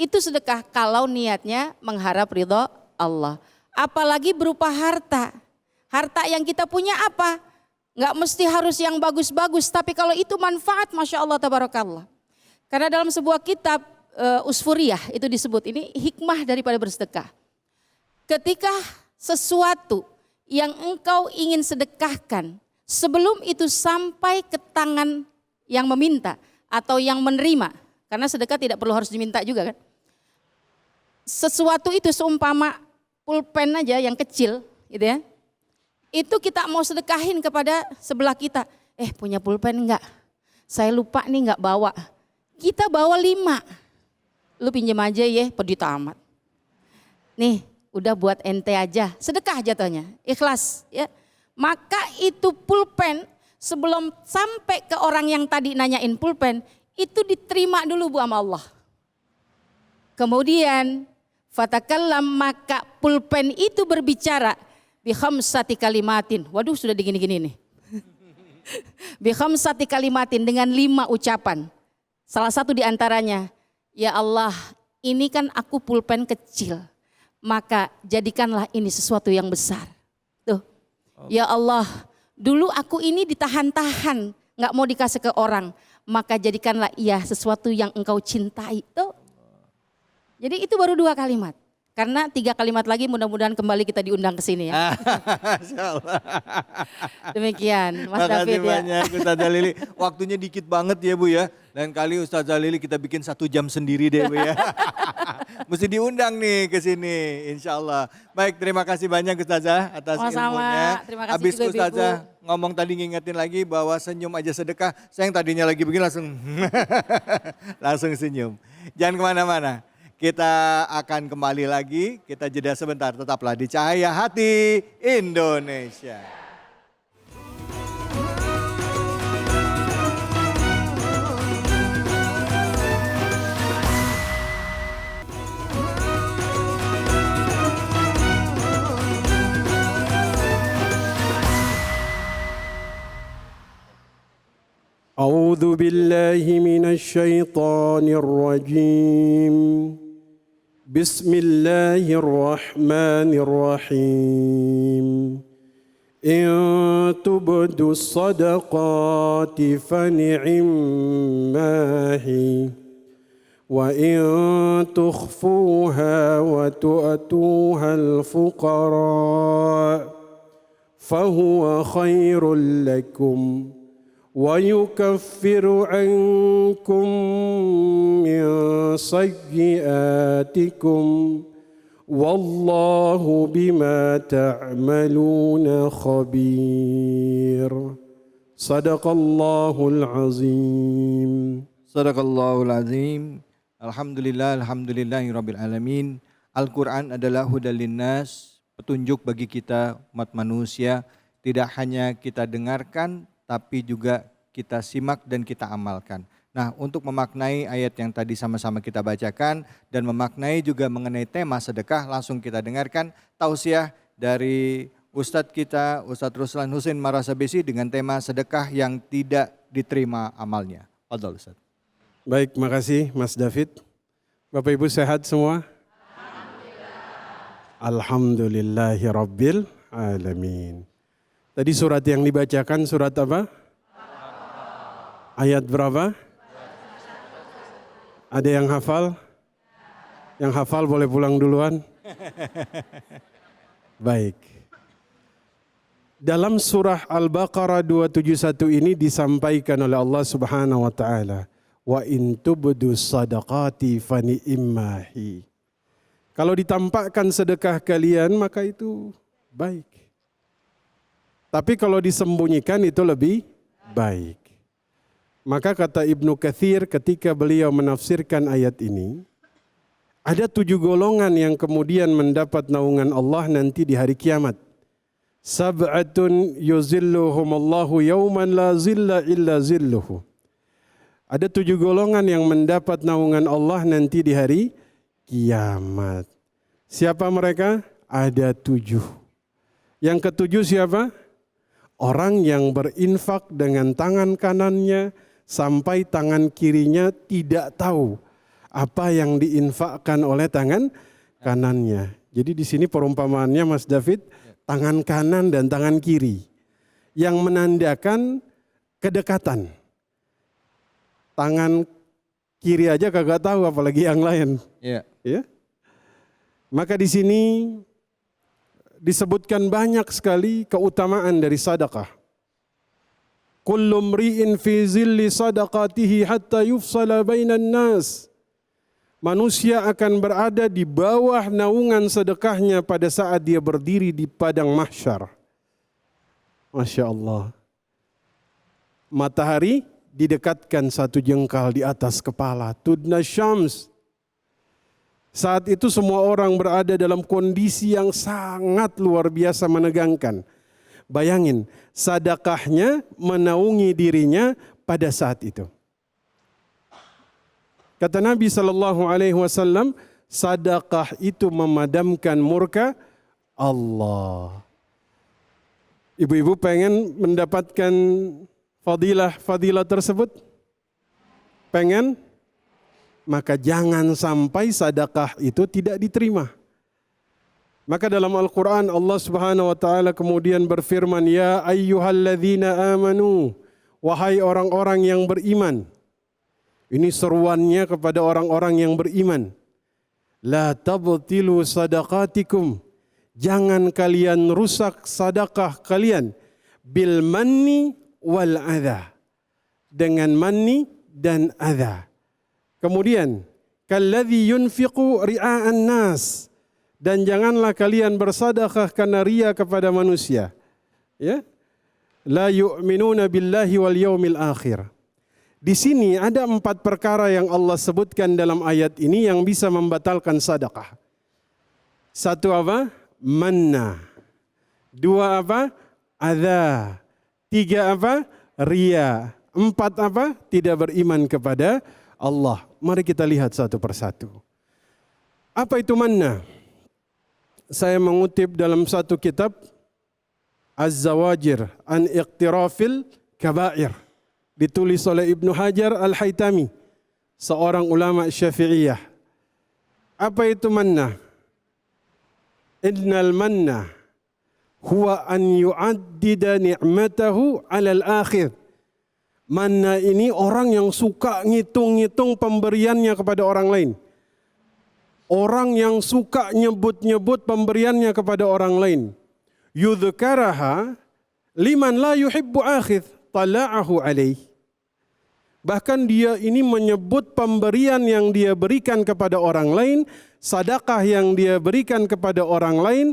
itu sedekah kalau niatnya mengharap ridho Allah. Apalagi berupa harta. Harta yang kita punya apa? Nggak mesti harus yang bagus-bagus, tapi kalau itu manfaat, Masya Allah, tabarakallah. Karena dalam sebuah kitab Usfuriyah itu disebut, ini hikmah daripada bersedekah. Ketika sesuatu yang engkau ingin sedekahkan, sebelum itu sampai ke tangan yang meminta atau yang menerima, karena sedekah tidak perlu harus diminta juga kan. Sesuatu itu seumpama pulpen aja yang kecil gitu ya. Itu kita mau sedekahin kepada sebelah kita. Punya pulpen enggak? Saya lupa nih enggak bawa. Kita bawa 5. Lu pinjam aja ya, pedih amat. Nih, udah buat ente aja. Sedekah jatuhnya, ikhlas ya. Maka itu pulpen sebelum sampai ke orang yang tadi nanyain pulpen, itu diterima dulu Bu sama Allah. Kemudian fatakallam, maka pulpen itu berbicara bi khamsati kalimatin. Waduh, sudah digini-gini nih. Bi khamsati kalimatin, dengan 5 ucapan. Salah satu di antaranya, ya Allah, ini kan aku pulpen kecil. maka jadikanlah ini sesuatu yang besar. Tuh, ya Allah, dulu aku ini ditahan-tahan, nggak mau dikasih ke orang, maka jadikanlah ia sesuatu yang engkau cintai. Tuh. Jadi itu baru 2 kalimat. Karena 3 kalimat lagi mudah-mudahan kembali kita diundang ke sini ya. Demikian Mas David ya. Makasih banyak Ustazah Lili. Waktunya dikit banget ya Bu ya. Lain kali Ustazah Lili kita bikin 1 jam sendiri deh Bu ya. Mesti diundang nih ke sini insya Allah. Baik, terima kasih banyak Ustazah atas ilmunya. Terima kasih Habis juga Ustazah ngomong tadi ngingetin lagi bahwa senyum aja sedekah. Saya yang tadinya lagi begini langsung langsung senyum. Jangan kemana-mana. Kita akan kembali lagi, kita jeda sebentar, tetaplah di Cahaya Hati Indonesia. أعوذ بالله من الشيطان الرجيم بسم الله الرحمن الرحيم إن تبدوا الصدقات فنعما هي وإن تخفوها وتؤتوها الفقراء فهو خير لكم ويكفر عنكم من سيئاتكم والله بما تعملون خبير صدق الله العظيم صدق الله العظيم. Alhamdulillah, alhamdulillahirabbil alamin. Al-Qur'an adalah hudal linnas, petunjuk bagi kita umat manusia, tidak hanya kita dengarkan tapi juga kita simak dan kita amalkan. Nah, untuk memaknai ayat yang tadi sama-sama kita bacakan dan memaknai juga mengenai tema sedekah, langsung kita dengarkan tausiah dari Ustadz kita, Ustadz Ruslan Husin Marasabesi dengan tema sedekah yang tidak diterima amalnya. Fadhol Ustadz. Baik, makasih Mas David. Bapak Ibu sehat semua? Alhamdulillahi Rabbil Alamin. Tadi surat yang dibacakan surat apa? Ayat berapa? Ada yang hafal? Yang hafal boleh pulang duluan. Baik. Dalam surah Al-Baqarah 271 ini disampaikan oleh Allah Subhanahu wa taala, wa in tubdu sadaqati fani'immahi. Kalau ditampakkan sedekah kalian maka itu baik. Tapi kalau disembunyikan itu lebih baik. Maka kata Ibnu Katsir ketika beliau menafsirkan ayat ini, ada 7 golongan yang kemudian mendapat naungan Allah nanti di hari kiamat. Sab'atun yuzilluhumullahu yauman la zilla illa zilluhu. Ada 7 golongan yang mendapat naungan Allah nanti di hari kiamat. Siapa mereka? Ada 7. Yang ketujuh siapa? Orang yang berinfak dengan tangan kanannya sampai tangan kirinya tidak tahu apa yang diinfakkan oleh tangan kanannya. Jadi di sini perumpamaannya Mas David, tangan kanan dan tangan kiri yang menandakan kedekatan. Tangan kiri aja kagak tahu apalagi yang lain. Iya. Ya. Maka di sini disebutkan banyak sekali keutamaan dari sedekah. Kullu mri'in fi zilli sadaqatihi hatta yufsala bainan nas. Manusia akan berada di bawah naungan sedekahnya pada saat dia berdiri di padang mahsyar. Masya Allah. Matahari didekatkan 1 jengkal di atas kepala. Tudna syams. Saat itu semua orang berada dalam kondisi yang sangat luar biasa menegangkan. Bayangin, sedekahnya menaungi dirinya pada saat itu. Kata Nabi SAW, sedekah itu memadamkan murka Allah. Ibu-ibu pengen mendapatkan fadilah tersebut? Pengen? Maka jangan sampai sedekah itu tidak diterima. Maka dalam Al-Quran Allah Subhanahu wa Ta'ala kemudian berfirman, ya ayyuhalladzina amanu, wahai orang-orang yang beriman. Ini seruannya kepada orang-orang yang beriman. La tabtilu sadaqatikum, jangan kalian rusak sedekah kalian bil manni wal adha, dengan manni dan adha. Kemudian kalladzi yunfiqu ria'an nas, dan janganlah kalian bersedekah karena ria kepada manusia. Ya. La yu'minuna billahi wal yaumil akhir. Di sini ada 4 perkara yang Allah sebutkan dalam ayat ini yang bisa membatalkan sedekah. 1 apa? Manna. 2 apa? Adza. 3 apa? Ria. 4 apa? Tidak beriman kepada Allah. Mari kita lihat satu persatu. Apa itu manna? Saya mengutip dalam satu kitab, Az-Zawajir an Iqtirafil Kabair, ditulis oleh Ibnu Hajar Al-Haytami, seorang ulama Syafi'iyah. Apa itu manna? Innal manna huwa an yu'addida ni'matahu 'alal akhir. Manna ini orang yang suka ngitung-ngitung pemberiannya kepada orang lain. Orang yang suka nyebut-nyebut pemberiannya kepada orang lain. Yudhkaraha liman la yuhibbu akhidh tala'ahu alaih. Bahkan dia ini menyebut pemberian yang dia berikan kepada orang lain, sedekah yang dia berikan kepada orang lain,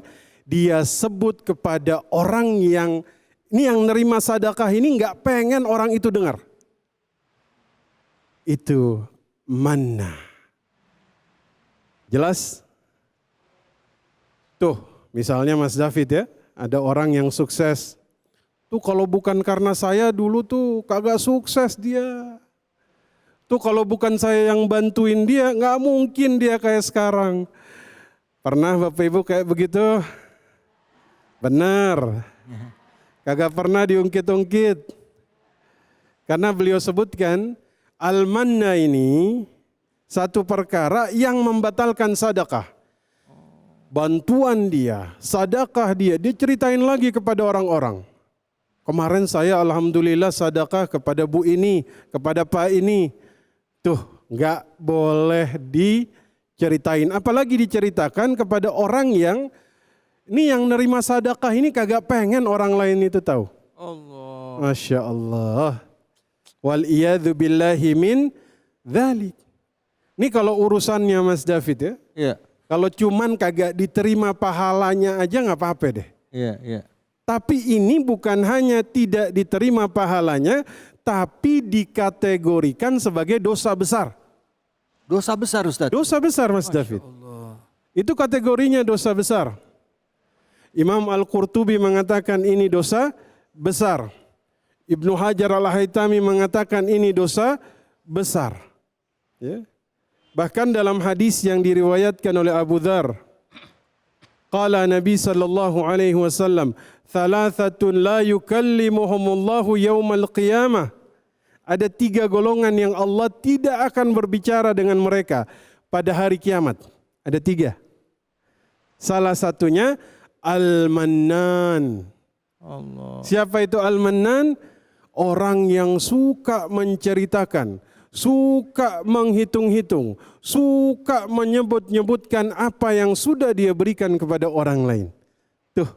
dia sebut kepada orang yang ini yang nerima sedekah ini nggak pengen orang itu dengar. Itu manna. Jelas? Tuh, misalnya Mas David ya, ada orang yang sukses. Tuh kalau bukan karena saya dulu tuh kagak sukses dia. Tuh kalau bukan saya yang bantuin dia, nggak mungkin dia kayak sekarang. Pernah Bapak Ibu kayak begitu? Benar. Kagak pernah diungkit-ungkit. Karena beliau sebutkan, al-manna ini satu perkara yang membatalkan sedekah. Bantuan dia, sedekah dia ceritain lagi kepada orang-orang. Kemarin saya alhamdulillah sedekah kepada Bu ini, kepada Pak ini. Tuh, enggak boleh diceritain. Apalagi diceritakan kepada orang yang ini yang nerima sedekah ini kagak pengen orang lain itu tahu. Allah. Masya Allah. Wal iyadzu billahi min dzalik. Ini kalau urusannya Mas David ya. Iya. Kalau cuman kagak diterima pahalanya aja nggak apa-apa deh. Iya, iya. Tapi ini bukan hanya tidak diterima pahalanya, tapi dikategorikan sebagai dosa besar. Dosa besar Ustaz. Dosa besar Mas David. Itu kategorinya dosa besar. Imam Al-Qurtubi mengatakan ini dosa besar. Ibnu Hajar Al-Haytami mengatakan ini dosa besar. Ya. Bahkan dalam hadis yang diriwayatkan oleh Abu Dzar, qala Nabi sallallahu alaihi wasallam, "Thalathatun la yukallimuhumullahu yaumal qiyamah." Ada 3 golongan yang Allah tidak akan berbicara dengan mereka pada hari kiamat. Ada 3. Salah satunya Al-Mannan. Allah. Siapa itu Al-Mannan? Orang yang suka menceritakan, suka menghitung-hitung, suka menyebut-nyebutkan apa yang sudah dia berikan kepada orang lain. Tuh,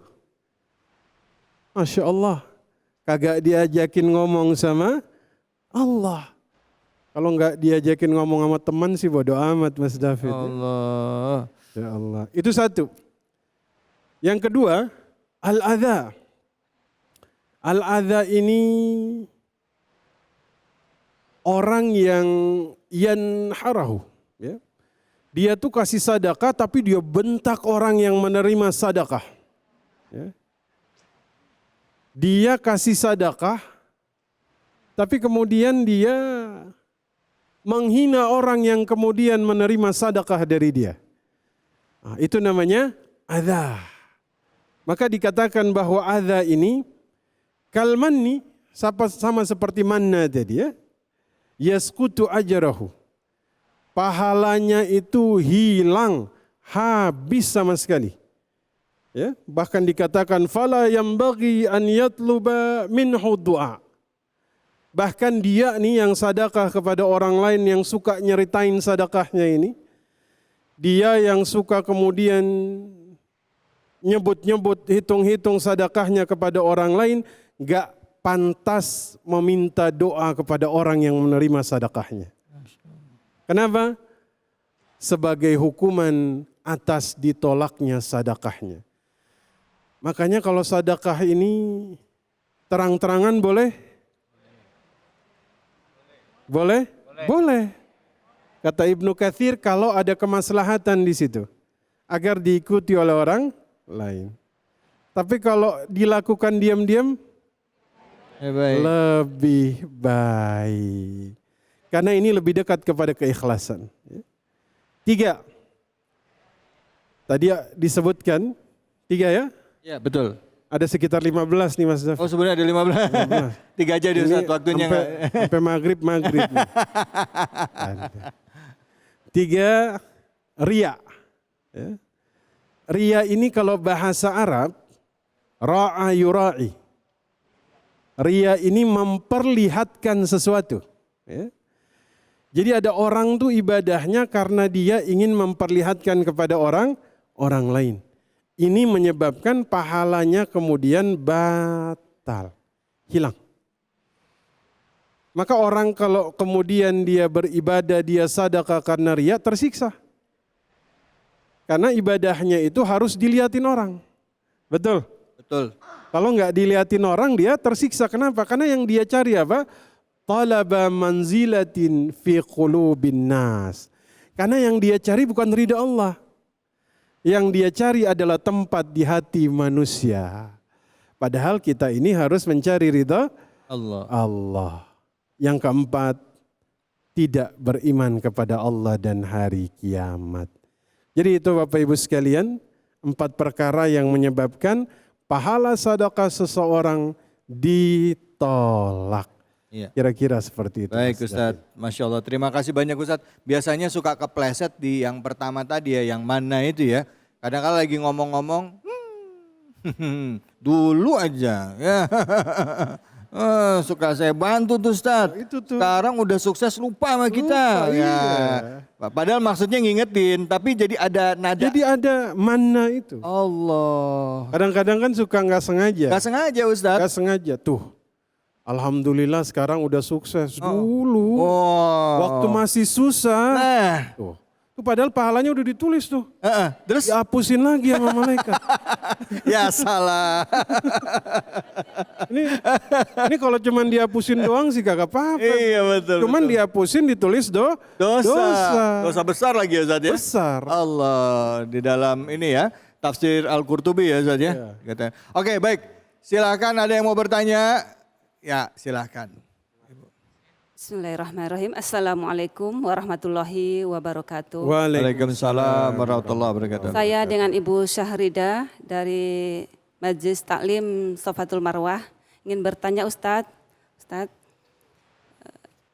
Masya Allah, kagak diajakin ngomong sama Allah. Kalau nggak diajakin ngomong sama teman sih bodo amat Mas David. Allah. Ya Allah. Itu satu. Yang kedua, al-adha. Al-adha ini orang yang yanharahu. Ya. Dia tuh kasih sedekah tapi dia bentak orang yang menerima sedekah. Ya. Dia kasih sedekah tapi kemudian dia menghina orang yang kemudian menerima sedekah dari dia. Nah, itu namanya adha. Maka dikatakan bahwa adha ini kalmanni sama seperti manna tadi ya. Yaskutu ajrahu. Pahalanya itu hilang, habis sama sekali. Ya, bahkan dikatakan fala yambaghi an yatluba minhu du'a. Bahkan dia nih yang sedekah kepada orang lain yang suka nyeritain sedekahnya ini, dia yang suka kemudian nyebut-nyebut, hitung-hitung sedekahnya kepada orang lain, gak pantas meminta doa kepada orang yang menerima sedekahnya. Kenapa? Sebagai hukuman atas ditolaknya sedekahnya. Makanya kalau sedekah ini terang-terangan boleh? Boleh? Boleh. Kata Ibnu Katsir kalau ada kemaslahatan di situ agar diikuti oleh orang lain. Tapi kalau dilakukan diam-diam lebih baik. Karena ini lebih dekat kepada keikhlasan. 3. Tadi disebutkan 3 ya? Ya, betul. Ada sekitar 15 nih Mas Dafi. Oh, sebenarnya ada 15. 3 aja di Ustaz waktunya. Sampai maghrib. 3, riya. Ya. Riya ini kalau bahasa Arab, ra'a yura'i. Riya ini memperlihatkan sesuatu. Ya. Jadi ada orang tuh ibadahnya karena dia ingin memperlihatkan kepada orang lain. Ini menyebabkan pahalanya kemudian batal, hilang. Maka orang kalau kemudian dia beribadah, dia sedekah karena riya, tersiksa. Karena ibadahnya itu harus dilihatin orang. Betul? Betul. Kalau nggak dilihatin orang, dia tersiksa. Kenapa? Karena yang dia cari apa? Talaba manzilatin fi qulubin nas. Karena yang dia cari bukan ridha Allah. Yang dia cari adalah tempat di hati manusia. Padahal kita ini harus mencari ridha Allah. Yang keempat, tidak beriman kepada Allah dan hari kiamat. Jadi itu Bapak Ibu sekalian, 4 perkara yang menyebabkan pahala sedekah seseorang ditolak. Iya. Kira-kira seperti itu. Baik Ustadz, Masya Allah. Terima kasih banyak Ustadz. Biasanya suka kepleset di yang pertama tadi ya, yang mana itu ya. Kadang-kadang lagi ngomong-ngomong, dulu aja. Ya. Suka saya bantu tuh Ustadz. Itu tuh. Sekarang udah sukses lupa sama kita. Iya. Padahal maksudnya ngingetin, tapi jadi ada nada. Jadi ada mana itu. Allah. Kadang-kadang kan suka nggak sengaja. Gak sengaja Ustadz. Nggak sengaja tuh. Alhamdulillah sekarang udah sukses. Dulu waktu masih susah. Nah. Tuh padahal pahalanya udah ditulis tuh. Terus Dihapusin lagi sama malaikat. ya salah. Ini kalau cuman dihapusin doang sih kagak apa-apa. Iya betul. Cuman dihapusin ditulis Dosa besar lagi ya Ustaz ya. Besar. Allah di dalam ini ya tafsir Al-Qurtubi ya Ustaz ya. Katanya. Oke baik. Silakan ada yang mau bertanya. Ya silakan. Bismillahirrahmanirrahim. Assalamualaikum warahmatullahi wabarakatuh. Waalaikumsalam warahmatullahi wabarakatuh. Saya dengan Ibu Syahrida dari Majelis Taklim Sofatul Marwah ingin bertanya Ustadz,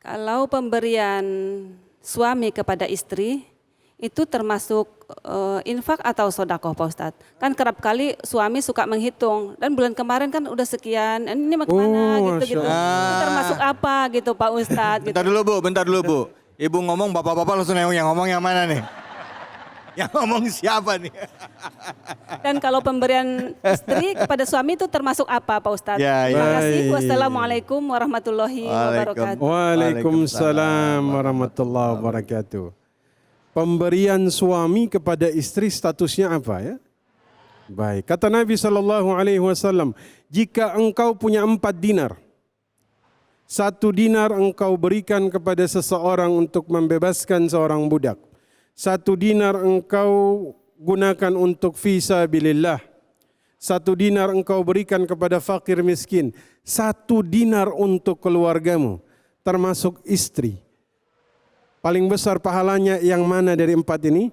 kalau pemberian suami kepada istri itu termasuk infak atau sedekah Pak Ustadz? Kan kerap kali suami suka menghitung dan bulan kemarin kan udah sekian, ini bagaimana gitu-gitu. Itu termasuk apa gitu Pak Ustadz? Bentar dulu Bu. Ibu ngomong bapak-bapak langsung yang ngomong yang mana nih? Yang ngomong siapa nih? Dan kalau pemberian istri kepada suami itu termasuk apa Pak Ustadz? Terima kasih. Wassalamualaikum warahmatullahi wabarakatuh. Waalaikumsalam warahmatullahi wabarakatuh. Pemberian suami kepada istri statusnya apa ya? Baik, kata Nabi SAW, jika engkau punya 4 dinar, 1 dinar engkau berikan kepada seseorang untuk membebaskan seorang budak, 1 dinar engkau gunakan untuk fisabilillah, 1 dinar engkau berikan kepada fakir miskin, 1 dinar untuk keluargamu, termasuk istri. Paling besar pahalanya yang mana dari 4 ini?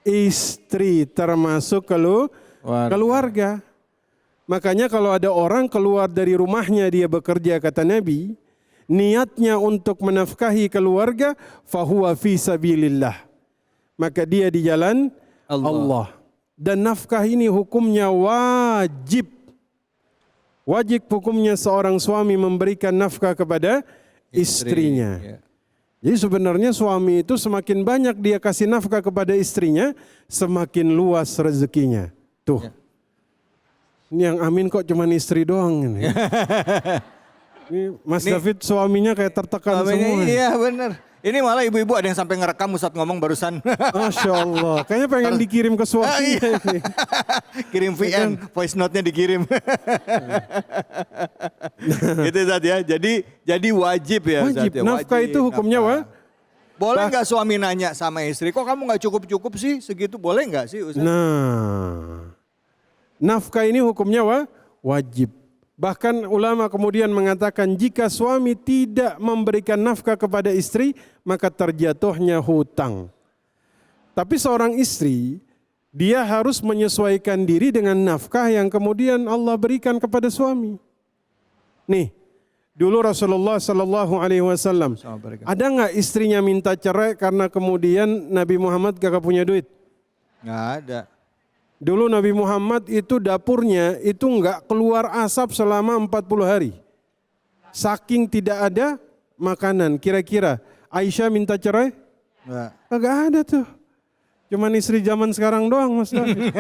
Istri termasuk keluarga. Makanya kalau ada orang keluar dari rumahnya dia bekerja kata Nabi, niatnya untuk menafkahi keluarga, fahuwa fi sabilillah. maka dia di jalan Allah. Dan nafkah ini hukumnya wajib. Wajib hukumnya seorang suami memberikan nafkah kepada istrinya. Ya. Jadi sebenarnya suami itu semakin banyak dia kasih nafkah kepada istrinya, semakin luas rezekinya. Tuh. Ya. Ini yang amin kok cuman istri doang ini. Ini Mas David suaminya kayak tertekan semua. Iya benar. Ini malah ibu-ibu ada yang sampai ngerekam Ustadz ngomong barusan. Masya Allah. Kayaknya pengen dikirim ke suaminya ini. Kirim VN, voice note-nya dikirim. Gitu Ustadz ya. Jadi wajib ya Ustadz Wajib. ya. Nafkah itu hukumnya Boleh nggak suami nanya sama istri, kok kamu nggak cukup-cukup sih segitu, boleh nggak sih Ustadz? Nah, nafkah ini hukumnya wajib. Bahkan ulama kemudian mengatakan jika suami tidak memberikan nafkah kepada istri, maka terjatuhnya hutang. Tapi seorang istri, dia harus menyesuaikan diri dengan nafkah yang kemudian Allah berikan kepada suami. Nih, dulu Rasulullah Sallallahu Alaihi Wasallam, ada nggak istrinya minta cerai karena kemudian Nabi Muhammad gak punya duit? Nggak ada. Dulu Nabi Muhammad itu dapurnya itu enggak keluar asap selama 40 hari. Saking tidak ada makanan. Kira-kira Aisyah minta cerai? Enggak ada tuh. Cuman istri zaman sekarang doang Mas David.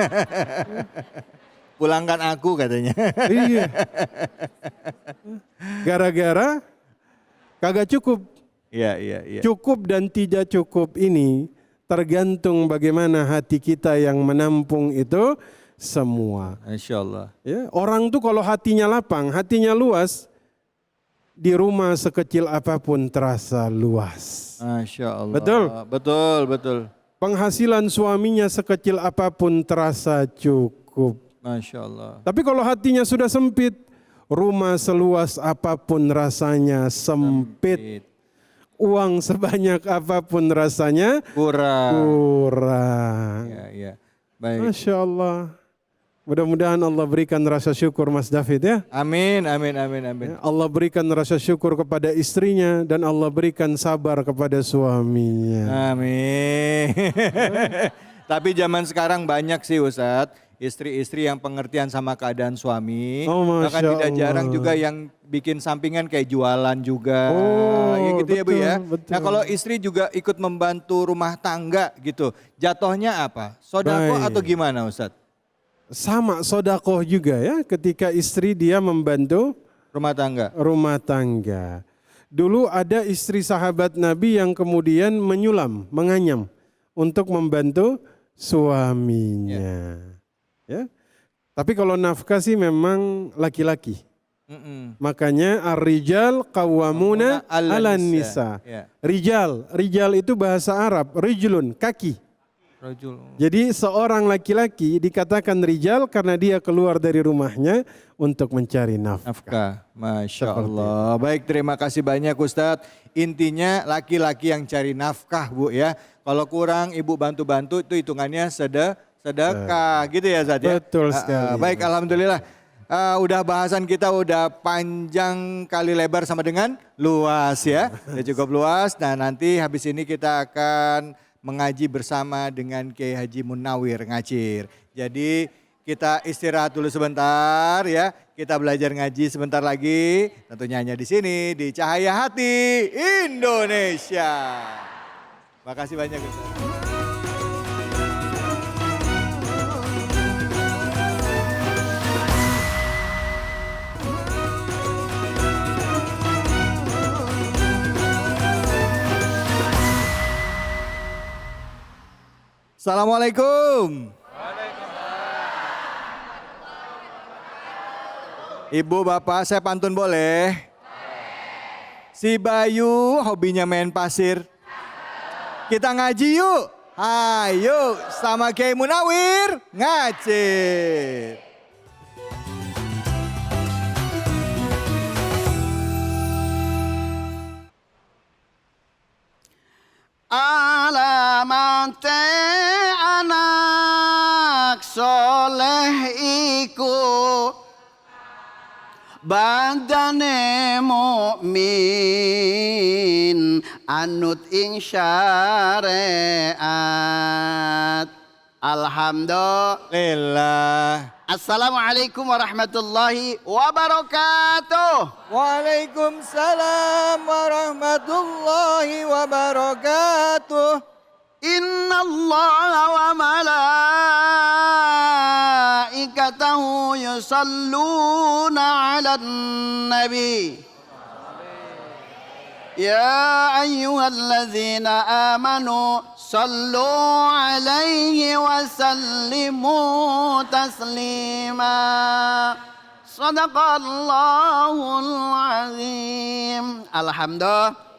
Pulangkan aku katanya. Iya. Gara-gara kagak cukup. Iya. Cukup dan tidak cukup ini tergantung bagaimana hati kita yang menampung itu semua. Insya Allah. Ya, orang tuh kalau hatinya lapang, hatinya luas, di rumah sekecil apapun terasa luas. Masya Allah. Betul. Penghasilan suaminya sekecil apapun terasa cukup. Masya Allah. Tapi kalau hatinya sudah sempit, rumah seluas apapun rasanya sempit. Uang sebanyak apapun rasanya kurang. Ya. Baik. Masya Allah. Mudah-mudahan Allah berikan rasa syukur Mas David ya. Amin. Allah berikan rasa syukur kepada istrinya dan Allah berikan sabar kepada suaminya. Amin. Tapi zaman sekarang banyak sih Ustadz, istri-istri yang pengertian sama keadaan suami. Bahkan tidak jarang juga yang bikin sampingan kayak jualan juga. Ya gitu betul, ya Bu ya. Betul. Nah kalau istri juga ikut membantu rumah tangga gitu, jatuhnya apa? Sodako atau gimana Ustadz? Sama sodakoh juga ya ketika istri dia membantu rumah tangga. Dulu ada istri sahabat Nabi yang kemudian menyulam, menganyam untuk membantu suaminya. Ya. Tapi kalau nafkah sih memang laki-laki. Makanya ar-rijal qawwamuna 'alan nisa. Rijal itu bahasa Arab, rijlun, kaki. Jadi seorang laki-laki dikatakan rijal karena dia keluar dari rumahnya untuk mencari nafkah. Masya Allah. Baik, terima kasih banyak Ustadz. Intinya laki-laki yang cari nafkah Bu ya. Kalau kurang ibu bantu-bantu itu hitungannya sedekah gitu ya Ustadz ya. Betul sekali. Baik, alhamdulillah. Udah bahasan kita udah panjang kali lebar sama dengan luas ya. Udah cukup luas. Nah nanti habis ini kita akan mengaji bersama dengan Kiai Haji Munawir Ngacir. Jadi kita istirahat dulu sebentar ya. Kita belajar ngaji sebentar lagi. Tentunya hanya di sini di Cahaya Hati Indonesia. Makasih banyak Ustaz. Assalamualaikum. Ibu, Bapak, saya pantun boleh? Si Bayu hobinya main pasir. Kita ngaji yuk. Ayo sama Kiai Munawir Ngacir. Alamante anak soleh iku badane mukmin anut ing syariat. Alhamdulillah. Assalamualaikum warahmatullahi wabarakatuh. Waalaikumsalam warahmatullahi wabarakatuh. Inna Allah wa malaikatahu yusalluna ala nabi. Ya ayyuhalladzina amanu sallu alaihi wa sallimu taslima. Sadaqallahul azim. Alhamdulillah.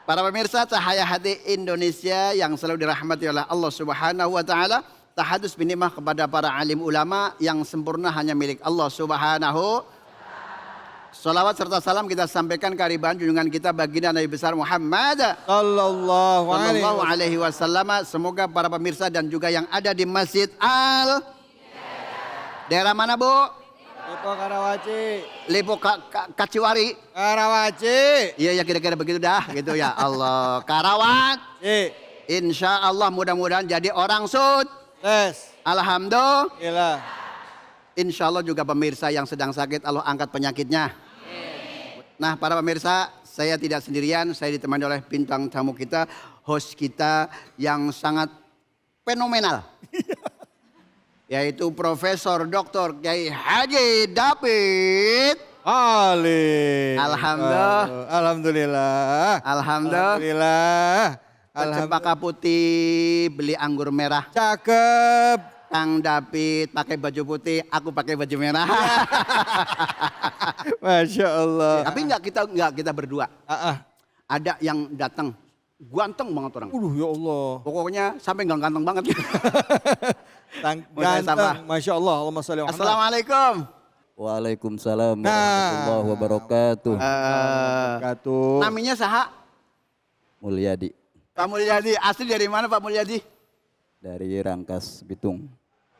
Para pemirsa Cahaya Hati Indonesia yang selalu dirahmati oleh Allah Subhanahu wa taala, tahadus binimah kepada para alim ulama yang sempurna hanya milik Allah Subhanahu. Salawat serta salam kita sampaikan kehadiran junjungan kita baginda Nabi besar Muhammad Sallallahu alaihi wasallam. Semoga para pemirsa dan juga yang ada di Masjid Al daerah mana, Bu? Lipo Karawaci. Lipo Kaciwari. Karawaci. Iya ya kira-kira begitu dah gitu ya Allah. Karawat. Insya Allah mudah-mudahan jadi orang sukses. Alhamdulillah. Insya Allah juga pemirsa yang sedang sakit Allah angkat penyakitnya. Nah para pemirsa, saya tidak sendirian, saya ditemani oleh bintang tamu kita, host kita yang sangat fenomenal. Yaitu Profesor Dr. Kiai Haji David Ali. Alhamdulillah. Alhamdulillah. Alhamdulillah. Cempaka putih, beli anggur merah. Cakep. Kang David pakai baju putih, aku pakai baju merah. Masya Allah. Tapi enggak kita berdua. Ada yang datang ganteng banget orang. Ya Allah. Pokoknya sampai enggak ganteng banget. Ganteng. Masya Allah. Allahumma sholli wa sallam. Assalamualaikum. Waalaikumsalam warahmatullahi wabarakatuh. Namanya saha? Mulyadi. Pak Mulyadi, asli dari mana Pak Mulyadi? Dari Rangkas Bitung.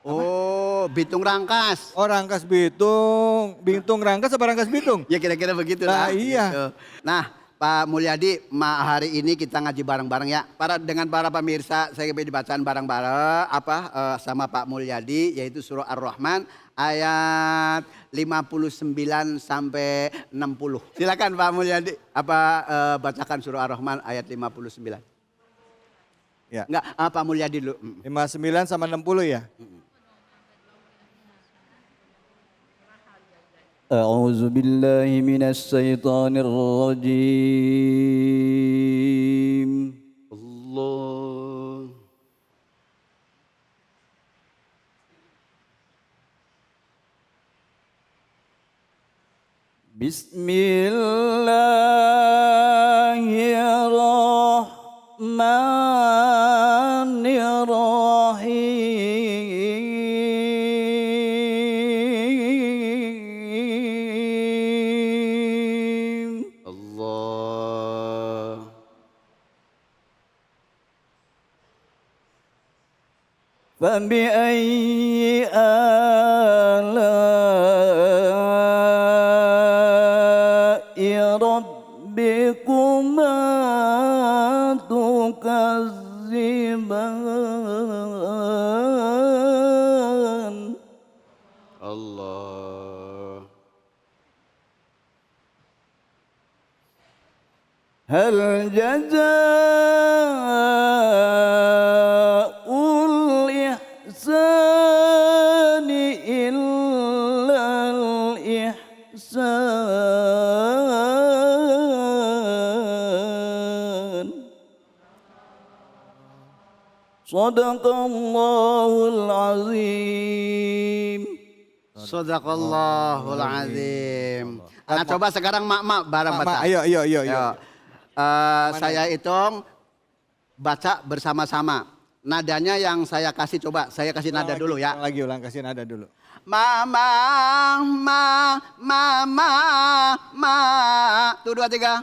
Oh, Bitung Rangkas. Oh, Rangkas Bitung. Bitung Rangkas apa Rangkas Bitung? Ya kira-kira begitu lah. Nah, iya. Gitu. Nah, Pak Mulyadi, hari ini kita ngaji bareng-bareng ya. Dengan para pemirsa, saya ingin dibacaan bareng-bareng sama Pak Mulyadi, yaitu surah Ar-Rahman ayat 59 sampai 60. Silakan Pak Mulyadi, bacakan surah Ar-Rahman ayat 59. Ya. Enggak, Pak Mulyadi dulu. 59 sama 60 ya? A'udzu billahi minasy syaithanir rajim. Allah. Bismillahirrahmanirrahim. Allah. فبأي آلاء ربكما تكذبان. Allah. هل جزاء الإحسان إلا الإحسان. صدق الله العظيم. Sadaqallahul azim. Nah, coba sekarang mak bareng baca. Ayo. Saya hitung baca bersama-sama. Nadanya yang saya kasih, coba saya kasih nada dulu ya. Ulang kasih nada dulu. Mama. Tuh 2, 3.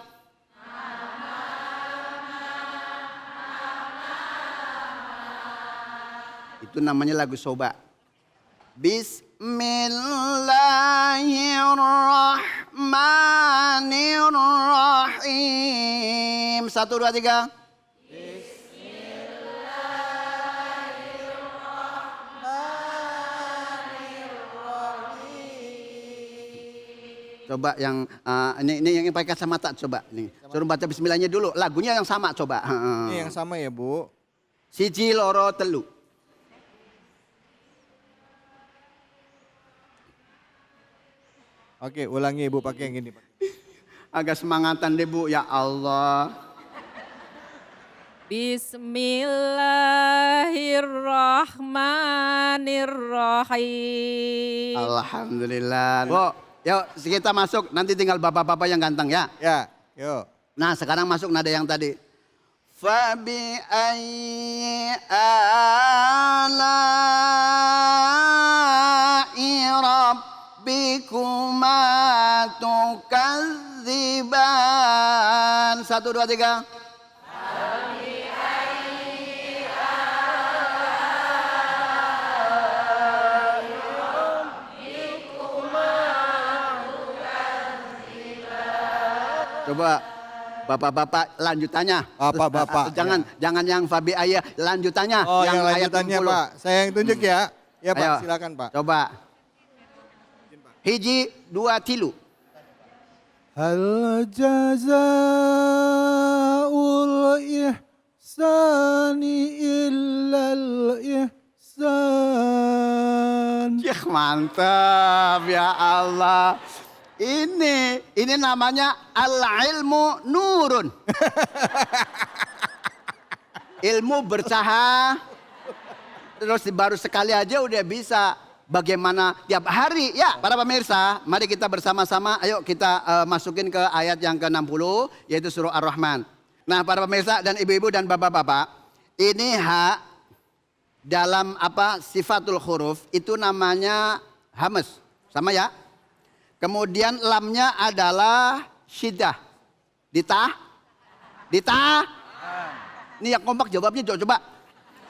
Itu namanya lagu soba. Bismillahirrahmanirrahim. Bismillahirrahmanirrahim. 1, 2, 3. Coba yang ini yang pakai kacamata coba nih. Suruh baca bismillahnya dulu. Lagunya yang sama coba. Ini yang sama ya, Bu. Siji loro telu. Oke, ulangi Ibu pakai yang gini. Agak semangatan deh Bu, ya Allah. Bismillahirrahmanirrahim. Alhamdulillah. Bu, yuk kita masuk. Nanti tinggal bapak-bapak yang ganteng ya. Ya, yuk. Nah sekarang masuk nada yang tadi. Fabi ayyi ala'i rabbikuma tukadziban. 1, 2, 3. Coba bapak-bapak lanjutannya. Bapak-bapak. Jangan yang Fabi ayah lanjutannya. Oh, yang ayat lanjutannya 60. Pak. Saya yang tunjuk ya. Ya Pak, Ayo. silakan Pak. Coba. Hiji, 2, 3. Hal jazaul ihsani illal ihsan. Ya mantap ya Allah. Ini namanya al-ilmu nurun. Ilmu bercahaya. Terus baru sekali aja udah bisa. Bagaimana tiap hari ya para pemirsa. Mari kita bersama-sama ayo kita masukin ke ayat yang ke-60 yaitu surah Ar-Rahman. Nah para pemirsa dan ibu-ibu dan bapak-bapak. Ini hak dalam sifatul huruf itu namanya hamas. Sama ya. Kemudian lamnya adalah syiddah. Dita. Ini yang kompak jawabnya coba.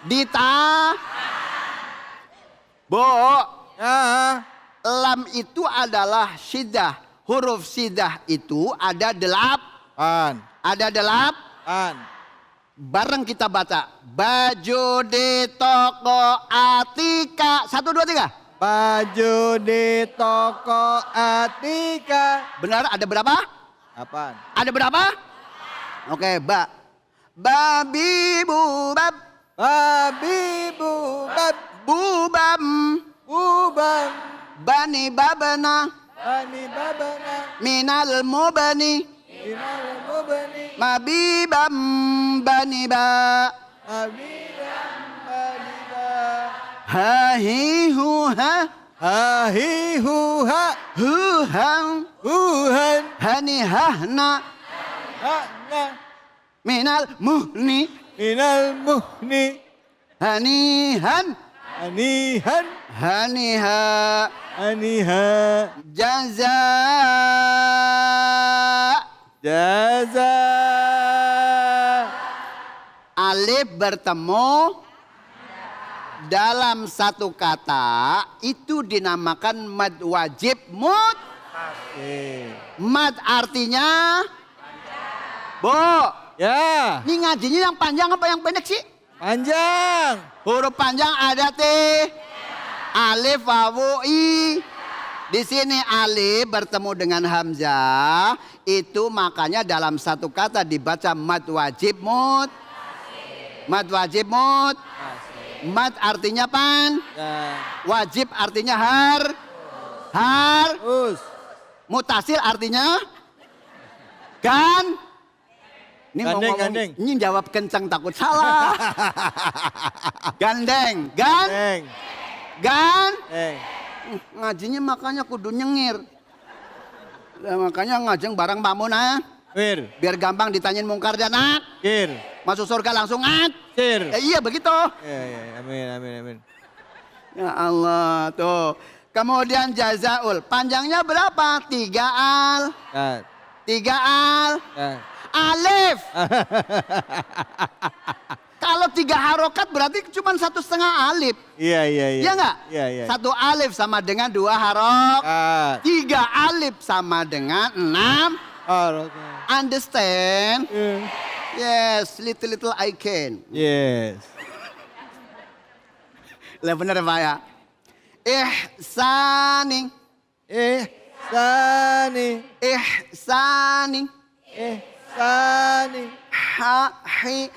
Dita. Bo. Ya. Lam itu adalah syiddah. Huruf syiddah itu ada 8. Ada 8. Bareng kita baca. Baju di toko Atika. 1, 2, 3. Baju di toko Atika. Benar ada berapa? Apaan? Ada berapa? Oke, babi bubab. Babi bubab. Bubam. Bubam. Bani babana. Bani babana. Minal mubani. Minal mubani. Mabibam bani ba. Abidam bani ba. Hahihuha. Hahihuha. Huhan. Huhan. Hanihahna. Hana. Minal muhni. Minal muhni. Hanihan. Anihan. Haniha. Aniha. Jaza. Jaza. Alif bertemu dalam satu kata itu dinamakan mad wajib mut. Mad artinya Bu. Ya. Ini ngajinya yang panjang apa yang pendek sih? Panjang. Huruf panjang ada T, alif, wawu, i. Di sini alif bertemu dengan hamzah, itu makanya dalam satu kata dibaca mad wajib mut. Mad wajib mut. Mad artinya pan. Wajib artinya har. Mutasil artinya gan. Ini Gandeng, ngomong, gandeng. Ini jawab kencang takut salah. Gandeng, gan. Ngajinya makanya kudu nyengir. Makanya ngajeng bareng Pak Muna. Biar gampang ditanyain mungkar dan nakir. Masuk surga langsung iya begitu. Amin. Ya Allah tuh. Kemudian jazaul. Panjangnya berapa? 3 al. 3 al. Alif. Kalau 3 harokat berarti cuma 1,5 alif. Iya. Iya enggak? Iya. 1 alif sama dengan 2 harokat. 3 alif sama dengan 6. Understand? Yes, little I can. Yes. Lah bener Pak ya. Ihsani. Ha, hi,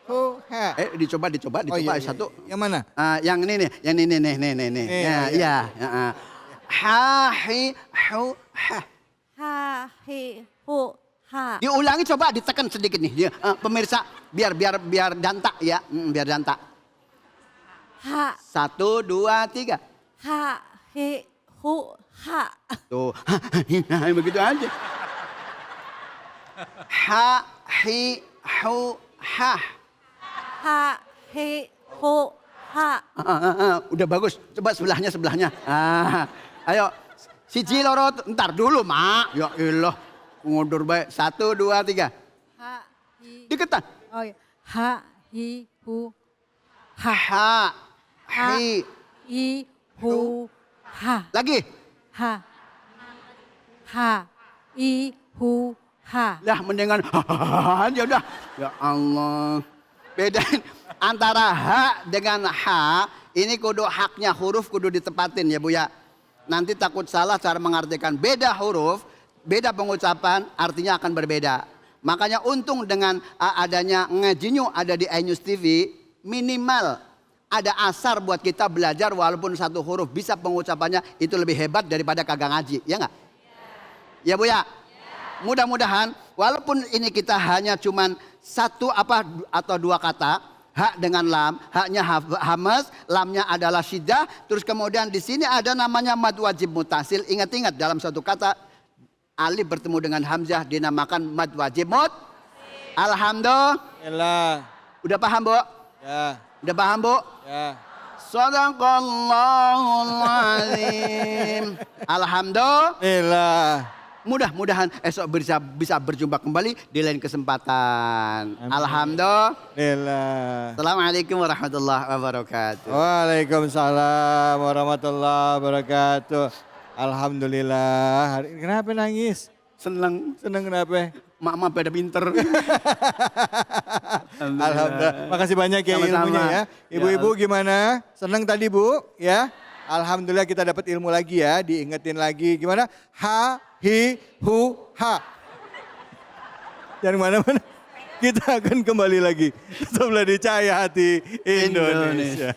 hu, ha. Dicoba iya. satu. Yang mana? Yang ini nih, nih. Iya. Ha, hi, hu, ha. Ha, hi, hu, ha. Diulangi coba, ditekan sedikit nih. Pemirsa, biar dantak ya. Biar dantak. Ha, 1, 2, 3. ha, hi, hu, ha. Tuh, begitu aja. Ha, hi, hu, ha. Ha, hi, hu, ha. Udah bagus. Coba sebelahnya. Ayo, siji loro, ntar dulu mak. Ya ilah, ngudur baik. 1, 2, 3. Ha, hi. Diketan. Oh iya. Ha, hi, hu, ha. Ha, hi. Hi, hu, ha. Lagi. Ha. Ha, i, hu, ha. Lah mendingan aja udah. Ya Allah. Bedain antara ha dengan ha, ini kudu haknya huruf kudu ditepatin ya Bu ya. Nanti takut salah cara mengartikan. Beda huruf, beda pengucapan, artinya akan berbeda. Makanya untung dengan adanya Ngejinyu ada di iNews TV, minimal ada asar buat kita belajar walaupun satu huruf bisa pengucapannya itu lebih hebat daripada kagak ngaji, ya enggak? Ya Bu ya. Mudah-mudahan walaupun ini kita hanya cuman 1 atau 2 kata, hak dengan lam, haknya hamas, lamnya adalah syiddah, terus kemudian di sini ada namanya mad wajib mutasil. Ingat-ingat dalam satu kata alif bertemu dengan hamzah dinamakan mad wajib Alhamdulillah. Udah paham, Bu? Ya. Udah paham, Bu? Ya. Shadaqallahul azim. Alhamdulillah. Mudah-mudahan esok bisa berjumpa kembali di lain kesempatan. Alhamdulillah. Assalamualaikum warahmatullahi wabarakatuh. Waalaikumsalam warahmatullahi wabarakatuh. Alhamdulillah. Kenapa nangis? Senang kenapa? Mak pada pinter. Alhamdulillah. Makasih banyak ya ilmunya ya. Ibu-ibu gimana? Senang tadi Bu? Ya. Alhamdulillah kita dapat ilmu lagi ya. Diingetin lagi gimana? Ha, hi, hu, ha. Jangan mana-mana. Kita akan kembali lagi. Tetaplah di Cahaya Hati Indonesia.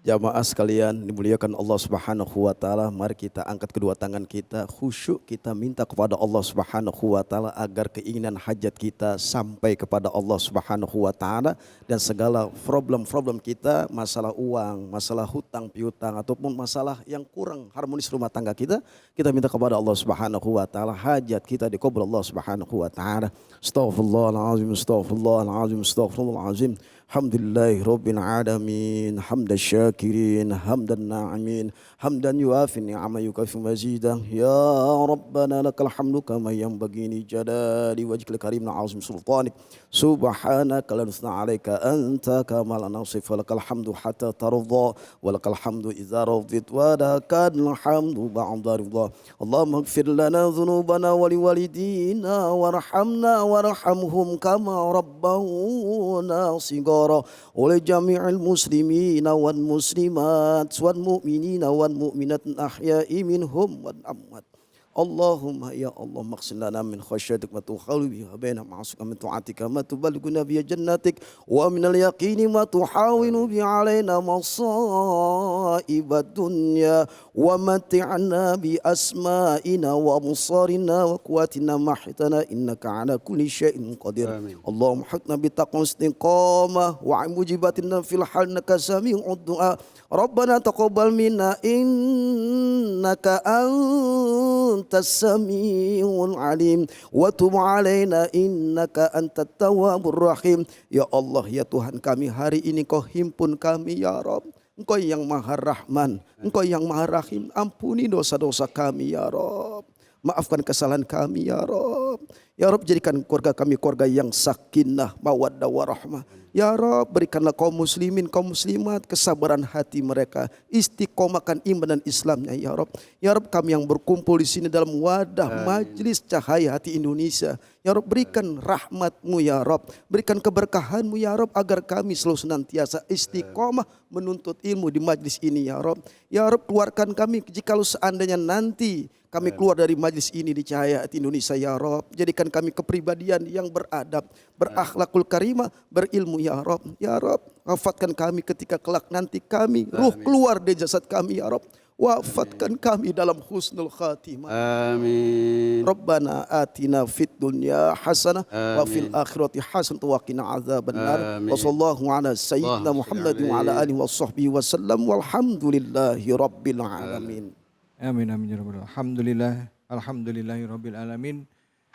Jamaah sekalian dimuliakan Allah Subhanahu wa taala, mari kita angkat kedua tangan kita, khusyuk kita minta kepada Allah Subhanahu wa taala agar keinginan hajat kita sampai kepada Allah Subhanahu wa taala dan segala problem-problem kita, masalah uang, masalah hutang piutang ataupun masalah yang kurang harmonis rumah tangga kita minta kepada Allah Subhanahu wa taala hajat kita dikabul Allah Subhanahu wa taala. Astaghfirullahalazim, astaghfirullahalazim, astaghfirullahalazim. Alhamdulillahi Rabbil Alamin, hamdan syakirin, hamdan na'imin, hamdan yuafi ni'ama yukafi mazidah. Ya Rabbana lakal hamdu kama yanbaghi li jalali wajhikal karim azim sultanik. Subhanaka la nusna 'alaika anta kama la nasif lakal hamdu hatta tarda wa lakal hamdu idza radit wa lakal hamdu ba'da ridha. Allahumma ighfir lana dhunubana wa liwalidina warhamna warhamhum kama rabbawna shighara. Oleh jami'il muslimina wal muslimat wal mu'minina wal mu'minat ahya'i minhum wal amwat. Allahumma ya Allah maqsim lana min khasyatik ma tuhalu biha baina ma'asika min ta'atika ma tuballighuna biha jannatik wa min al-yaqini ma tuhawinu bi alaina masa'ibad dunya wa mati'na bi asma'ina wa absarina wa quwwatina ma ahitana innaka ala kulli syai'in qadir. Allahumma hakna bi taqwa istiqamah wa mujibatina fil hal innaka sami'ud du'a. Rabbana taqabbal minna innaka antas samiul alim wa tub alaina innaka antat tawwabur rahim. Ya Allah, ya Tuhan kami, hari ini Kau himpun kami ya Rabb. Engkau yang Maha Rahman, Engkau yang Maha Rahim. Ampuni dosa-dosa kami ya Rabb. Maafkan kesalahan kami ya Rabb. Ya Rabb, jadikan keluarga kami keluarga yang sakinah, mawaddah warahmah. Ya Rabb, berikanlah kaum muslimin, kaum muslimat kesabaran hati mereka, istiqomahkan iman dan Islamnya ya Rabb. Ya Rabb, kami yang berkumpul di sini dalam wadah majlis cahaya hati Indonesia. Ya Rabb, berikan rahmat-Mu ya Rabb, berikan keberkahan-Mu ya Rabb, agar kami selalu senantiasa istiqomah menuntut ilmu di majlis ini ya Rabb. Ya Rabb, keluarkan kami jikalau seandainya nanti kami keluar dari majlis ini di Cahaya Hati Indonesia ya Rabb. Jadikan kami kepribadian yang beradab, berakhlakul karimah, berilmu ya Rabb. Ya Rabb, wafatkan kami ketika kelak nanti kami ruh keluar dari jasad kami ya Rabb. Wafatkan kami dalam husnul khatimah. Amin. Rabbana atina fid dunya hasanah wa fil akhirati hasanah wa qina adzabannar. Wa sallallahu ala sayyidina Muhammadin wa ala alihi wa sahbihi wasallam walhamdulillahi rabbil alamin. Amin amin ya rabbal alamin. Alhamdulillah, alhamdulillahirabbil alamin.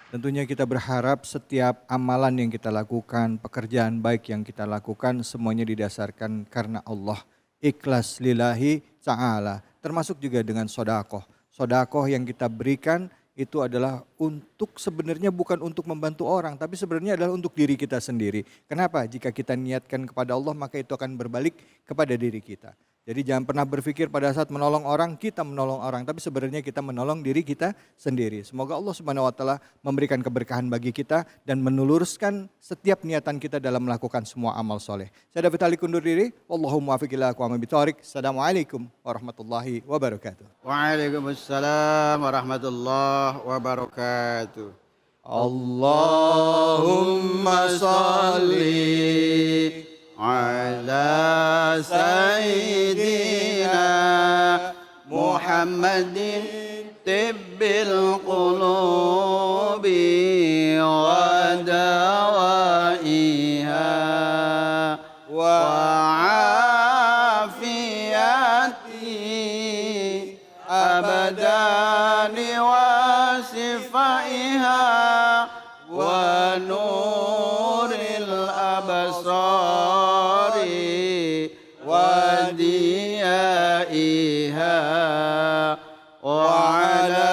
Tentunya kita berharap setiap amalan yang kita lakukan, pekerjaan baik yang kita lakukan semuanya didasarkan karena Allah. Ikhlas lillahi ta'ala. Termasuk juga dengan sodakoh. Sodakoh yang kita berikan itu adalah untuk sebenarnya bukan untuk membantu orang, tapi sebenarnya adalah untuk diri kita sendiri. Kenapa? Jika kita niatkan kepada Allah maka itu akan berbalik kepada diri kita. Jadi jangan pernah berpikir pada saat menolong orang, kita menolong orang. Tapi sebenarnya kita menolong diri kita sendiri. Semoga Allah Subhanahu wa Ta'ala memberikan keberkahan bagi kita dan meneluruskan setiap niatan kita dalam melakukan semua amal soleh. Saya David Ali kundur diri. Wallahumma muwaffiq ila aqwamit thoriq. Assalamualaikum warahmatullahi wabarakatuh. Waalaikumsalam warahmatullahi wabarakatuh. Allahumma salli ala sayyidina Muhammadin tibbil qulubi wa dawaiha wa afiyati abadani wa sifaiha wa nuril abasari wa diyaiha wa ala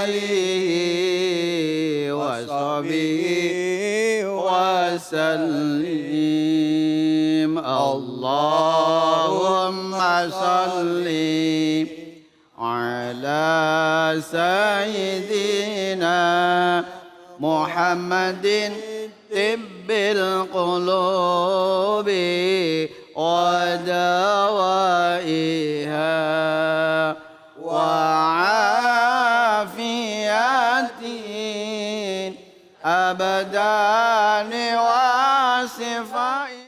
alihi wa sahbihi wa sallim. Allahumma salli ala sayyidina Muhammadin tibbil qulubi wa dawaiha wa afiyatin abadani wa sifai.